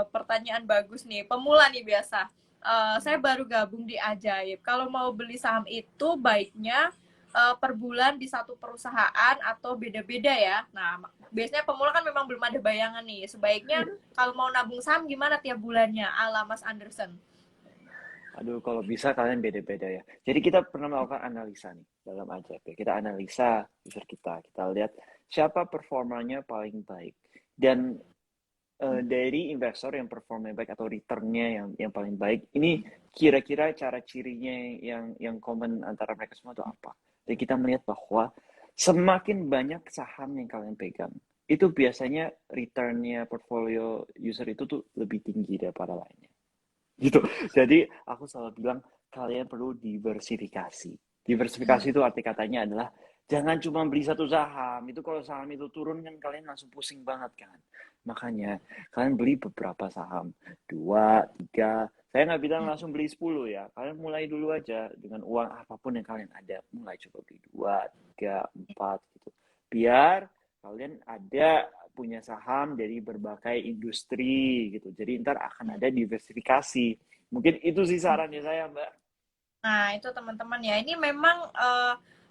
pertanyaan bagus nih, pemula nih biasa. Saya baru gabung di Ajaib. Kalau mau beli saham itu baiknya per bulan di satu perusahaan atau beda-beda ya. Nah, biasanya pemula kan memang belum ada bayangan nih. Sebaiknya kalau mau nabung saham gimana tiap bulannya ala Mas Anderson? Aduh, kalau bisa kalian beda-beda ya. Jadi kita pernah melakukan analisa nih dalam AJP. Kita analisa user kita lihat siapa performanya paling baik. Dan dari investor yang performanya baik atau returnnya yang paling baik, ini kira-kira cara cirinya yang common antara mereka semua itu apa? Jadi kita melihat bahwa semakin banyak saham yang kalian pegang, itu biasanya returnnya portfolio user itu tuh lebih tinggi daripada lainnya. Gitu. Jadi aku selalu bilang kalian perlu diversifikasi. Diversifikasi itu arti katanya adalah jangan cuma beli satu saham. Itu kalau saham itu turun kan kalian langsung pusing banget kan. Makanya kalian beli beberapa saham. 2, 3. Saya nggak bilang langsung beli 10 ya. Kalian mulai dulu aja dengan uang apapun yang kalian ada. Mulai coba beli 2, 3, 4 gitu. Biar kalian ada punya saham dari berbagai industri gitu. Jadi ntar akan ada diversifikasi. Mungkin itu sih sarannya saya, Mbak. Nah, itu teman-teman ya. Ini memang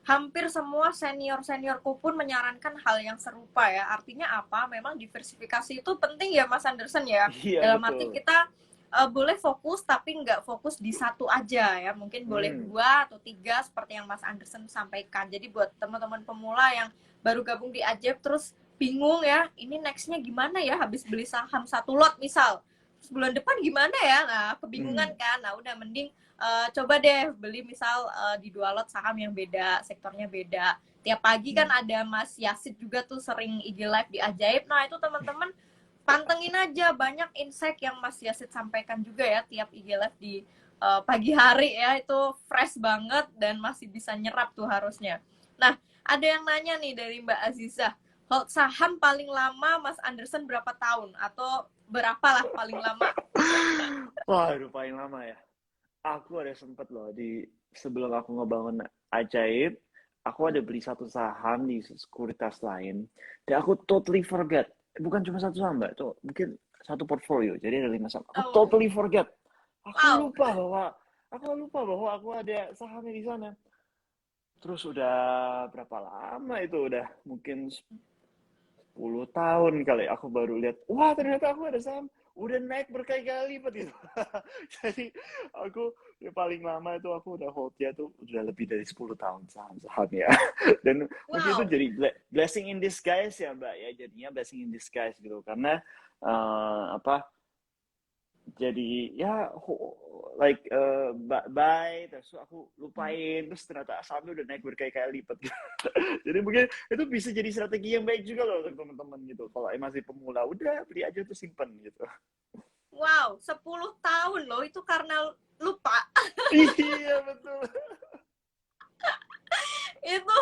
hampir semua senior-seniorku pun menyarankan hal yang serupa ya. Artinya apa? Memang diversifikasi itu penting ya, Mas Anderson ya. Iya, Dalam arti betul. kita boleh fokus tapi nggak fokus di satu aja ya. Mungkin boleh Hmm. 2 atau 3 seperti yang Mas Anderson sampaikan. Jadi buat teman-teman pemula yang baru gabung di Ajep terus bingung ya, ini nextnya gimana ya habis beli saham 1 lot misal. Terus bulan depan gimana ya? Nah, kebingungan Hmm. kan. Nah, udah mending coba deh beli misal di 2 lot saham yang beda, sektornya beda. Tiap pagi kan Hmm. ada Mas Yasid juga tuh sering IG live di Ajaib. Nah, itu teman-teman pantengin aja, banyak insight yang Mas Yasid sampaikan juga ya tiap IG live di pagi hari ya. Itu fresh banget dan masih bisa nyerap tuh harusnya. Nah, ada yang nanya nih dari Mbak Azizah, hold saham paling lama Mas Anderson berapa tahun? Atau berapalah paling lama? Wah, itu paling lama ya. Aku ada sempet loh sebelum aku ngebangun Ajaib, aku ada beli satu saham di sekuritas lain, dan aku totally forget. Bukan cuma satu saham, Mbak, tuh mungkin satu portfolio. Jadi ada 5 saham. Aku Oh, totally forget. Aku wow. lupa bahwa aku ada sahamnya di sana. Terus udah berapa lama itu? Udah mungkin 10 tahun kali aku baru lihat, wah ternyata aku ada saham udah naik berkali-kali lipat gitu. Jadi aku paling lama itu aku udah hold ya tuh udah lebih dari 10 tahun saham-saham ya. Dan mungkin itu Wow. jadi blessing in disguise ya Mbak ya, jadinya blessing in disguise gitu karena apa jadi ya like buy terus aku lupain terus ternyata sahamnya udah naik berkali-kali lipat gitu. Jadi mungkin itu bisa jadi strategi yang baik juga loh untuk teman-teman gitu. Kalau masih pemula udah beli aja tuh simpen gitu. Wow, 10 tahun loh, itu karena lupa. Iya betul. Itu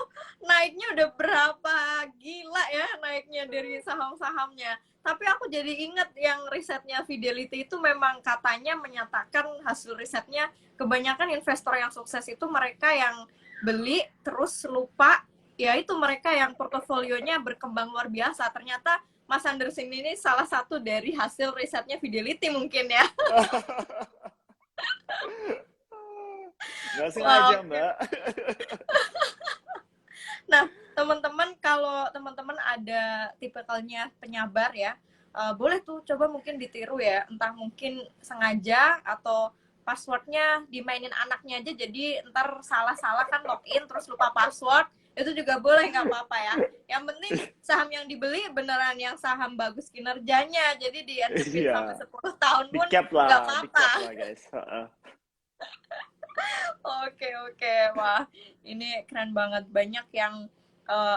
naiknya udah berapa gila ya naiknya dari saham-sahamnya. Tapi aku jadi inget yang risetnya Fidelity itu memang katanya menyatakan hasil risetnya kebanyakan investor yang sukses itu mereka yang beli terus lupa, ya itu mereka yang portofolionya berkembang luar biasa. Ternyata Mas Anderson ini salah satu dari hasil risetnya Fidelity mungkin ya. Nggak Wah, sengaja oke. Mbak. Nah, teman-teman kalau teman-teman ada tipikalnya penyabar ya, boleh tuh coba mungkin ditiru ya, entah mungkin sengaja atau passwordnya dimainin anaknya aja, jadi ntar salah-salah kan login terus lupa password, itu juga boleh nggak apa-apa ya. Yang penting saham yang dibeli beneran yang saham bagus kinerjanya, jadi diantepin sampai Iya, 10 tahun di pun cap nggak lah, di cap apa-apa. lah guys. Oke, oke. Wah, ini keren banget. Banyak yang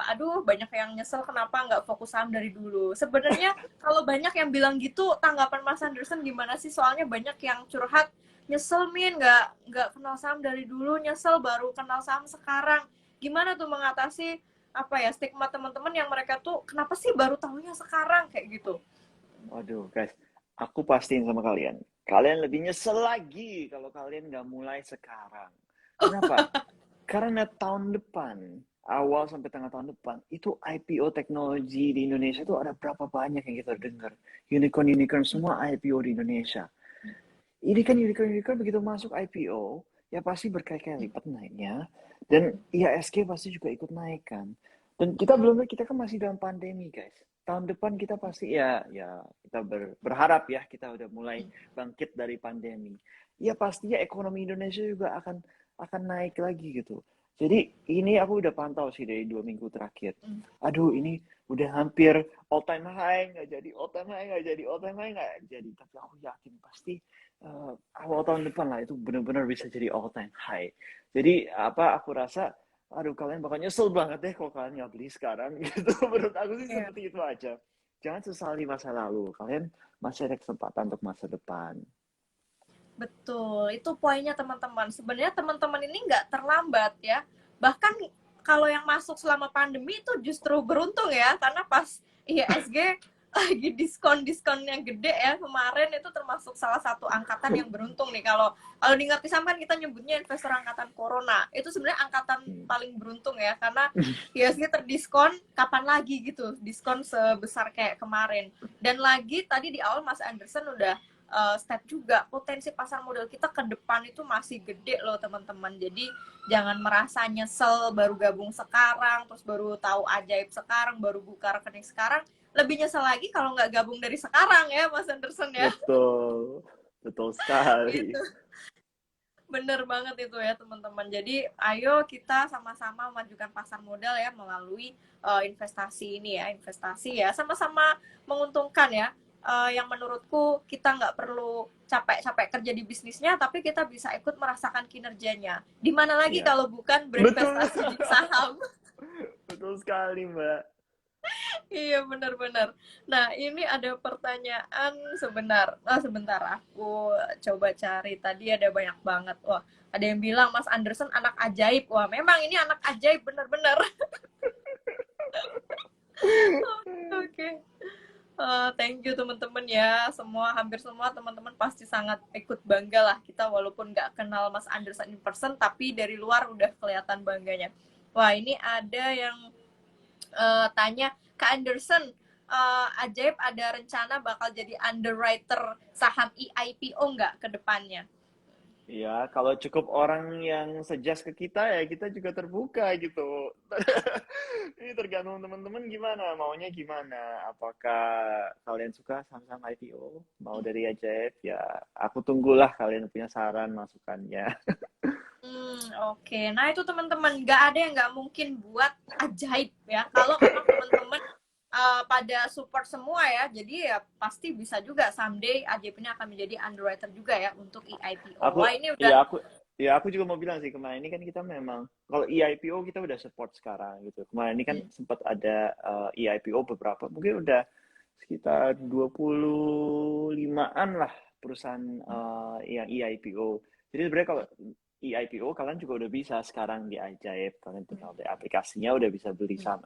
aduh, banyak yang nyesel kenapa nggak fokus saham dari dulu. Sebenarnya kalau banyak yang bilang gitu, tanggapan Mas Anderson gimana sih? Soalnya banyak yang curhat, nyesel Min, nggak kenal saham dari dulu, nyesel baru kenal saham sekarang. Gimana tuh mengatasi apa ya stigma teman-teman yang mereka tuh kenapa sih baru tahunya sekarang kayak gitu? Waduh guys, aku pastiin sama kalian. Kalian lebih nyesel lagi kalau kalian nggak mulai sekarang. Kenapa? Karena tahun depan, awal sampai tengah tahun depan, itu IPO teknologi di Indonesia itu ada berapa banyak yang kita dengar. Unicorn-unicorn semua IPO di Indonesia. Ini kan unicorn-unicorn begitu masuk IPO, ya pasti berkali-kali lipat naiknya. Dan IHSG pasti juga ikut naik kan. Dan kita kan masih dalam pandemi guys. Tahun depan kita pasti ya kita berharap ya kita udah mulai bangkit dari pandemi. Ya pastinya ekonomi Indonesia juga akan naik lagi gitu. Jadi ini aku udah pantau sih dari 2 minggu terakhir. Aduh ini udah hampir all time high, nggak jadi all time high, nggak jadi all time high, nggak jadi. Tapi aku yakin pasti awal tahun depan lah itu benar-benar bisa jadi all time high. Jadi apa aku rasa, aduh kalian bakal nyesel banget deh kalau kalian nggak beli sekarang gitu. Menurut aku sih Iya. seperti itu aja. Jangan sesali masa lalu. Kalian masih ada kesempatan untuk masa depan. Betul, itu poinnya teman-teman. Sebenarnya teman-teman ini nggak terlambat ya. Bahkan kalau yang masuk selama pandemi itu justru beruntung ya, karena pas IHSG lagi diskon yang gede ya kemarin, itu termasuk salah satu angkatan yang beruntung nih. Kalau kalau di Ngerti Saham kan kita nyebutnya investor angkatan corona, itu sebenarnya angkatan Hmm. paling beruntung ya, karena IHSG terdiskon kapan lagi gitu, diskon sebesar kayak kemarin. Dan lagi tadi di awal Mas Anderson udah step juga, potensi pasar modal kita ke depan itu masih gede loh teman-teman. Jadi jangan merasa nyesel baru gabung sekarang, terus baru tahu ajaib sekarang, baru buka rekening sekarang. Lebih nyesel lagi kalau nggak gabung dari sekarang ya Mas Anderson ya. Betul, betul sekali. Gitu. Bener banget itu ya teman-teman. Jadi ayo kita sama-sama majukan pasar modal ya melalui investasi ini ya. Investasi ya sama-sama menguntungkan ya. Yang menurutku kita nggak perlu capek-capek kerja di bisnisnya, tapi kita bisa ikut merasakan kinerjanya. Dimana lagi Ya, kalau bukan betul, berinvestasi di saham. betul sekali, Mbak. Iya benar-benar. Nah ini ada pertanyaan sebentar aku coba cari, tadi ada banyak banget. Wah, ada yang bilang Mas Anderson anak ajaib. Wah memang ini anak ajaib benar-benar. Oke. Thank you teman-teman ya, hampir semua teman-teman pasti sangat ikut bangga lah kita, walaupun nggak kenal Mas Anderson in person, tapi dari luar udah kelihatan bangganya. Wah ini ada yang tanya, Kak Anderson, ajaib ada rencana bakal jadi underwriter saham EIPO nggak ke depannya? Ya, kalau cukup orang yang suggest ke kita ya kita juga terbuka gitu. Ini tergantung teman-teman gimana, maunya gimana. Apakah kalian suka saham-saham IPO? Mau dari Ajaib? Ya, aku tunggulah kalian punya saran, masukannya. Oke. Nah itu teman-teman, nggak ada yang nggak mungkin buat ajaib ya. Kalau memang teman-teman pada support semua ya, jadi ya pasti bisa juga someday ajaib ini akan menjadi underwriter juga ya untuk EIPO. Aku Wah ini udah. ya aku ya aku juga mau bilang sih, kemarin ini kan kita memang kalau EIPO kita udah support sekarang gitu. Kemarin ini kan Hmm. sempat ada EIPO beberapa, mungkin udah sekitar 25-an lah perusahaan yang EIPO. Jadi sebenarnya kalau EIPO kalian juga udah bisa sekarang di Ajaib, kalian tinggal di aplikasinya udah bisa beli saham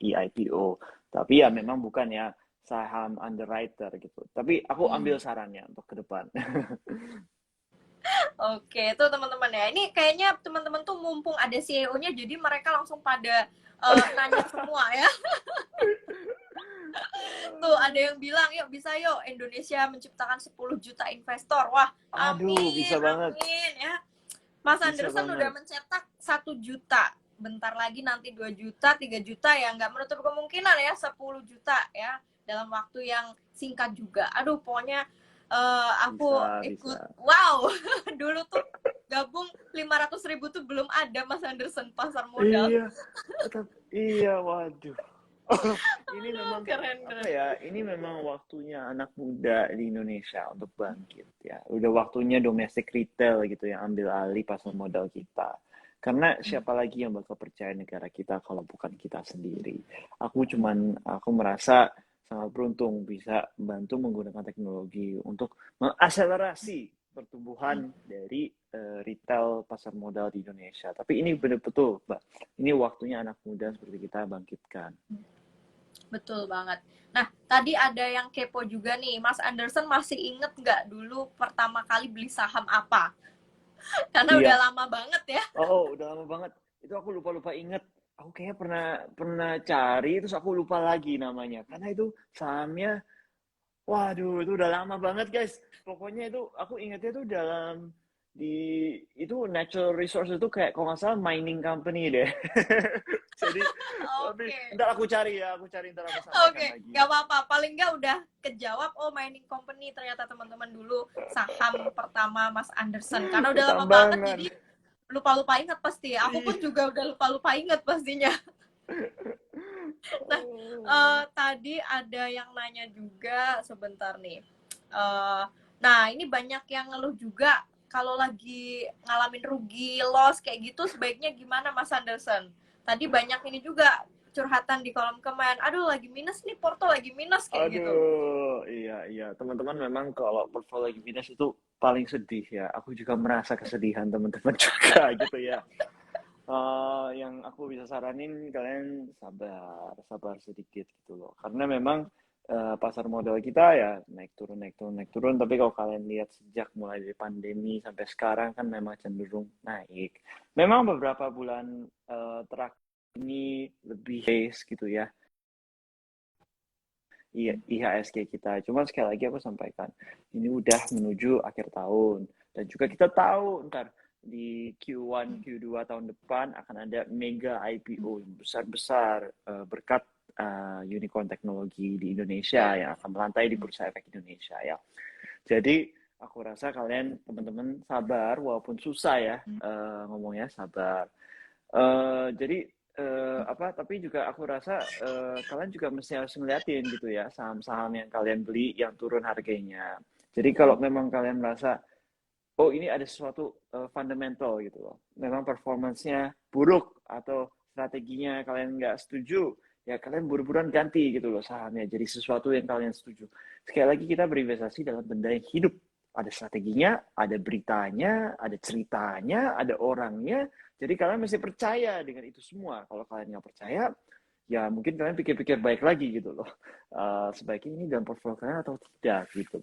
EIPO. Tapi ya memang bukan ya saham underwriter gitu. Tapi aku ambil Hmm. sarannya untuk ke depan. Oke, itu teman-teman ya. Ini kayaknya teman-teman tuh mumpung ada CEO-nya, jadi mereka langsung pada nanya semua ya. Tuh ada yang bilang, yuk bisa yuk Indonesia menciptakan 10 juta investor. Wah, Aduh, amin, bisa banget. amin ya. Mas Bisa Anderson udah banget. mencetak 1 juta. Bentar lagi nanti 2 juta, 3 juta ya. Nggak menutup kemungkinan ya 10 juta ya. Dalam waktu yang singkat juga. Aduh, pokoknya aku Bisa, ikut. bisa. Wow, dulu tuh gabung 500.000 tuh belum ada Mas Anderson pasar modal. Iya, iya, waduh. Ini memang Keren, apa keren. ya? Ini memang waktunya anak muda di Indonesia untuk bangkit ya. Udah waktunya domestic retail gitu yang ambil alih pasar modal kita. Karena siapa lagi yang bakal percaya negara kita kalau bukan kita sendiri? Aku merasa sangat beruntung bisa bantu menggunakan teknologi untuk mengakselerasi pertumbuhan dari retail pasar modal di Indonesia. Tapi ini betul-betul, Mbak. Ini waktunya anak muda seperti kita bangkitkan. Betul banget. Nah, tadi ada yang kepo juga nih, Mas Anderson masih inget nggak dulu pertama kali beli saham apa? Karena udah Iya. lama banget ya. Oh, udah lama banget. Itu aku lupa-lupa inget. Aku kayaknya pernah cari, terus aku lupa lagi namanya. Karena itu sahamnya, waduh, itu udah lama banget, guys. Pokoknya itu, aku ingetnya itu di, itu natural resource itu kayak, kalau nggak salah, mining company deh. Jadi, tapi, Oke. ntar aku cari, ntar aku sampaikan Oke, lagi. nggak apa-apa. Paling nggak udah kejawab, oh mining company ternyata teman-teman dulu saham pertama Mas Anderson. Karena udah lama banget, Pertambangan. jadi lupa-lupa inget pasti. Aku Iya. pun juga udah lupa-lupa inget pastinya. Nah, Oh. tadi ada yang nanya juga sebentar nih. Eh, nah, ini banyak yang ngeluh juga kalau lagi ngalamin rugi, loss kayak gitu sebaiknya gimana Mas Anderson? Tadi banyak ini juga curhatan di kolom komen. Aduh, lagi minus nih, Porto lagi minus kayak gitu. Aduh, iya, iya. Teman-teman memang kalau portfolio lagi minus itu paling sedih ya. Aku juga merasa kesedihan teman-teman juga gitu ya. Yang aku bisa saranin kalian sabar, sabar sedikit gitu loh. Karena memang pasar modal kita ya naik turun, naik turun, naik turun. Tapi kalau kalian lihat sejak mulai dari pandemi sampai sekarang kan memang cenderung naik. Memang beberapa bulan terakhir ini lebih base gitu ya, IHSG kita. Cuma sekali lagi aku sampaikan, ini udah menuju akhir tahun. Dan juga kita tahu ntar di Q1, Q2 tahun depan akan ada mega IPO yang besar-besar berkat unicorn teknologi di Indonesia yang akan melantai di Bursa Efek Indonesia ya. Jadi aku rasa kalian teman-teman sabar walaupun susah ya ngomongnya sabar. Jadi tapi juga aku rasa kalian juga mesti harus ngeliatin gitu ya saham-saham yang kalian beli yang turun harganya. Jadi kalau memang kalian merasa oh ini ada sesuatu fundamental gitu loh, memang performance-nya buruk atau strateginya kalian nggak setuju, ya kalian buru-buruan ganti gitu loh sahamnya jadi sesuatu yang kalian setuju. Sekali lagi kita berinvestasi dalam benda yang hidup, ada strateginya, ada beritanya, ada ceritanya, ada orangnya. Jadi kalian mesti percaya dengan itu semua. Kalau kalian nggak percaya, ya mungkin kalian pikir-pikir baik lagi gitu loh. Sebaiknya ini dalam portfolio kalian atau tidak gitu.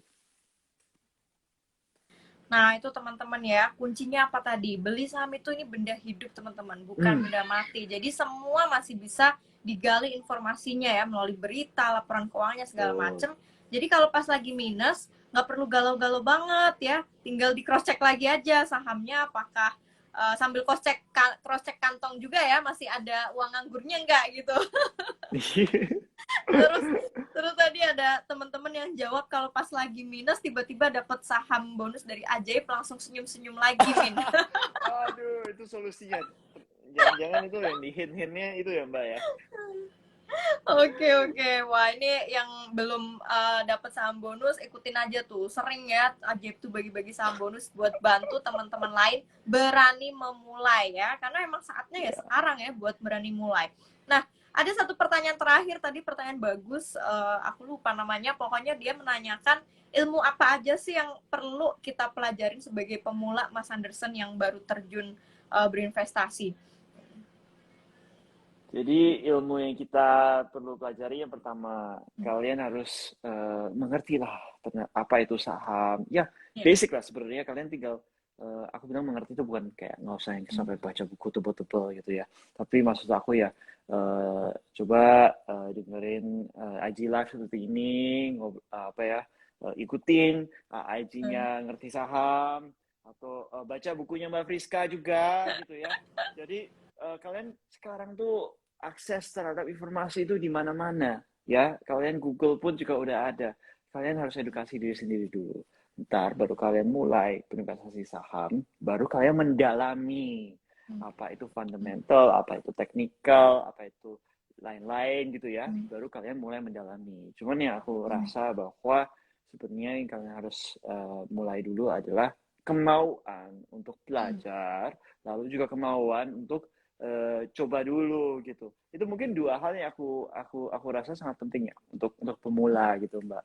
Nah, itu teman-teman ya, kuncinya apa tadi? Beli saham itu ini benda hidup, teman-teman, bukan benda mati. Jadi semua masih bisa digali informasinya ya, melalui berita, laporan keuangannya, segala macem. Jadi kalau pas lagi minus, nggak perlu galau-galau banget ya, tinggal di cross check lagi aja sahamnya apakah sambil cross check kantong juga ya, masih ada uang nganggurnya nggak gitu. terus terus tadi ada teman-teman yang jawab kalau pas lagi minus tiba-tiba dapat saham bonus dari Ajaib langsung senyum-senyum lagi, Min. Aduh, itu solusinya. Jangan-jangan itu yang di hint-hintnya itu ya Mbak ya. Oke. Wah, ini yang belum dapat saham bonus, ikutin aja tuh. Sering ya Ajaib tuh bagi-bagi saham bonus buat bantu teman-teman lain berani memulai ya. Karena emang saatnya ya sekarang ya buat berani mulai. Nah, ada satu pertanyaan terakhir tadi, pertanyaan bagus. Aku lupa namanya. Pokoknya dia menanyakan ilmu apa aja sih yang perlu kita pelajarin sebagai pemula, Mas Anderson, yang baru terjun berinvestasi. Jadi ilmu yang kita perlu pelajari yang pertama, kalian harus mengerti lah apa itu saham. Ya, basic lah sebenarnya. Kalian tinggal, aku bilang mengerti itu bukan kayak nggak usah yang sampai baca buku tebel-tebel gitu ya. Tapi maksud aku ya, coba dengerin IG Live seperti ini, ikutin IG-nya ngerti saham, atau baca bukunya Mbak Friska juga gitu ya. Jadi kalian sekarang tuh akses terhadap informasi itu di mana-mana ya. Kalian Google pun juga udah ada. Kalian harus edukasi diri sendiri dulu. Ntar baru kalian mulai berinvestasi saham, baru kalian mendalami apa itu fundamental, apa itu technical, apa itu lain-lain gitu ya. Baru kalian mulai mendalami. Cuman yang aku rasa bahwa sebenarnya yang kalian harus mulai dulu adalah kemauan untuk belajar, lalu juga kemauan untuk coba dulu gitu. Itu mungkin dua hal yang aku rasa sangat penting ya untuk pemula gitu Mbak.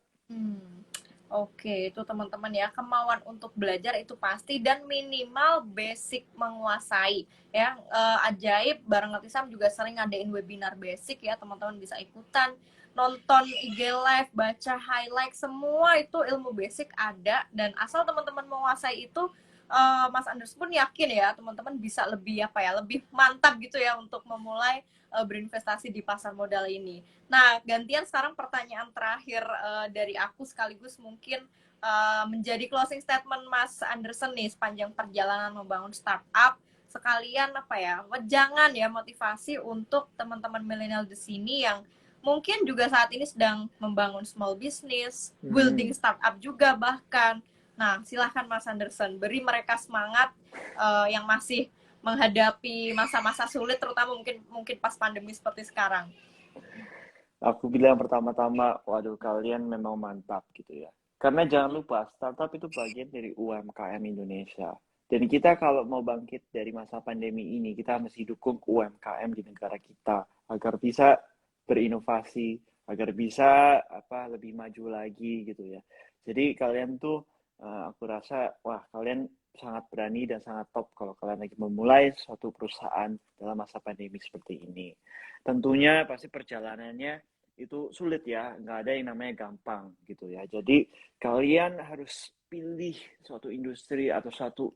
Oke, itu teman-teman ya, kemauan untuk belajar itu pasti dan minimal basic menguasai ya. Ajaib bareng Ngetisam juga sering ngadain webinar basic ya, teman-teman bisa ikutan, nonton IG live, baca highlight, semua itu ilmu basic ada. Dan asal teman-teman menguasai itu, Mas Anders pun yakin ya teman-teman bisa lebih lebih mantap gitu ya untuk memulai berinvestasi di pasar modal ini. Nah, gantian sekarang pertanyaan terakhir dari aku, sekaligus mungkin menjadi closing statement Mas Anderson nih sepanjang perjalanan membangun startup, sekalian wejangan ya, motivasi untuk teman-teman milenial di sini yang mungkin juga saat ini sedang membangun small business, building startup juga bahkan. Nah, silahkan Mas Anderson, beri mereka semangat yang masih menghadapi masa-masa sulit, terutama mungkin pas pandemi seperti sekarang. Aku bilang pertama-tama, waduh kalian memang mantap gitu ya. Karena jangan lupa, startup itu bagian dari UMKM Indonesia. Dan kita kalau mau bangkit dari masa pandemi ini, kita mesti dukung UMKM di negara kita agar bisa berinovasi, agar bisa lebih maju lagi gitu ya. Jadi kalian tuh, aku rasa, wah kalian sangat berani dan sangat top kalau kalian lagi memulai suatu perusahaan dalam masa pandemi seperti ini. Tentunya pasti perjalanannya itu sulit ya, nggak ada yang namanya gampang gitu ya. Jadi kalian harus pilih suatu industri atau suatu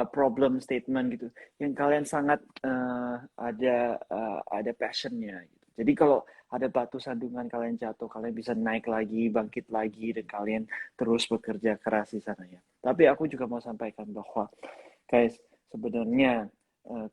problem statement gitu yang kalian sangat ada passionnya gitu. Jadi kalau ada batu sandungan kalian jatuh, kalian bisa naik lagi, bangkit lagi, dan kalian terus bekerja keras di sana ya. Tapi aku juga mau sampaikan bahwa guys, sebenarnya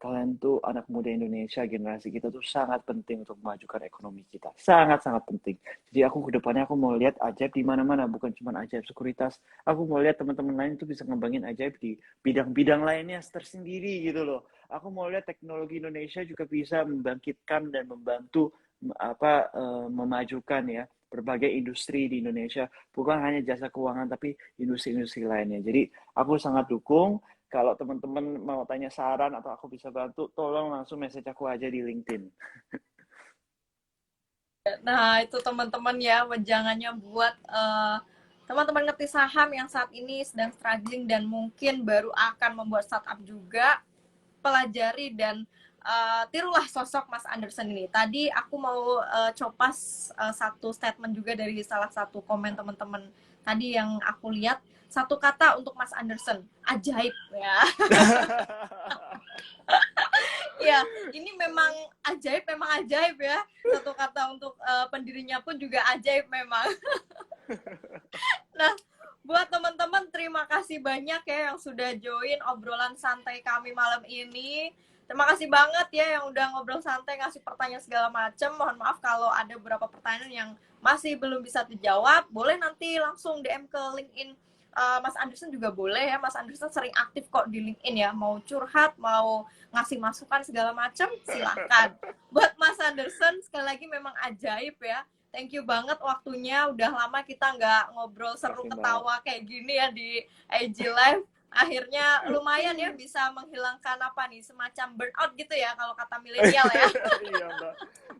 kalian tuh anak muda Indonesia, generasi kita tuh sangat penting untuk memajukan ekonomi kita. Sangat-sangat penting. Jadi aku ke depannya aku mau lihat ajaib di mana-mana, bukan cuma ajaib sekuritas. Aku mau lihat teman-teman lain tuh bisa ngembangin ajaib di bidang-bidang lainnya tersendiri gitu loh. Aku mau lihat teknologi Indonesia juga bisa membangkitkan dan membantu memajukan ya berbagai industri di Indonesia, bukan hanya jasa keuangan tapi industri-industri lainnya. Jadi aku sangat dukung. Kalau teman-teman mau tanya saran atau aku bisa bantu, tolong langsung message aku aja di LinkedIn. Nah, itu teman-teman ya, wejangannya buat teman-teman ngerti saham yang saat ini sedang struggling dan mungkin baru akan membuat startup juga, pelajari dan tirulah sosok Mas Anderson ini. Tadi aku mau copas satu statement juga dari salah satu komen teman-teman tadi yang aku lihat. Satu kata untuk Mas Anderson, ajaib ya. Ya, ini memang ajaib ya. Satu kata untuk pendirinya pun juga ajaib memang. Nah, buat teman-teman terima kasih banyak ya yang sudah join obrolan santai kami malam ini. Terima kasih banget ya yang udah ngobrol santai, ngasih pertanyaan segala macam. Mohon maaf kalau ada beberapa pertanyaan yang masih belum bisa dijawab. Boleh nanti langsung DM ke LinkedIn Mas Anderson juga boleh ya. Mas Anderson sering aktif kok di LinkedIn ya. Mau curhat, mau ngasih masukan segala macam, silakan. Buat Mas Anderson, sekali lagi memang ajaib ya. Thank you banget waktunya. Udah lama kita nggak ngobrol seru Kasih, Mbak. ketawa kayak gini ya di IG Live. Akhirnya lumayan ya bisa menghilangkan apa nih, semacam burnout gitu ya kalau kata milenial ya. Iya, Mbak.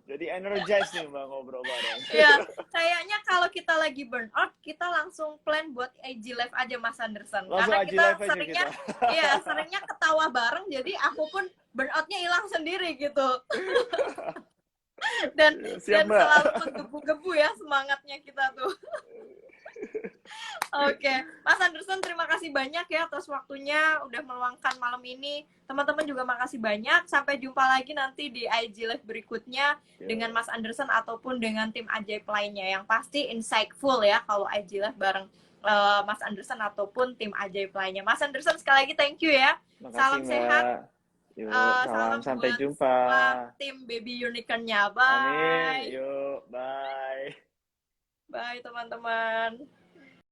Jadi energize nih, Mbak, ngobrol bareng. Ya, kayaknya kalau kita lagi burnout, kita langsung plan buat IG Live aja Mas Anderson. Langsung Karena aja kita live aja seringnya, kita. ya seringnya ketawa bareng, jadi aku pun burnoutnya hilang sendiri gitu. dan Siap, Mbak. selalu menggebu-gebu ya semangatnya kita tuh. Oke, Mas Anderson terima kasih banyak ya atas waktunya udah meluangkan malam ini. Teman-teman juga makasih banyak. Sampai jumpa lagi nanti di IG Live berikutnya dengan Mas Anderson ataupun dengan tim ajaib lainnya. Yang pasti insightful ya kalau IG Live bareng Mas Anderson ataupun tim ajaib lainnya. Mas Anderson sekali lagi thank you ya. Makasih, Salam Mbak. sehat. Yuk, Salam sampai buat jumpa. semua tim Baby Unicorn-nya. Amin. Bye. Yuk, bye. Bye teman-teman.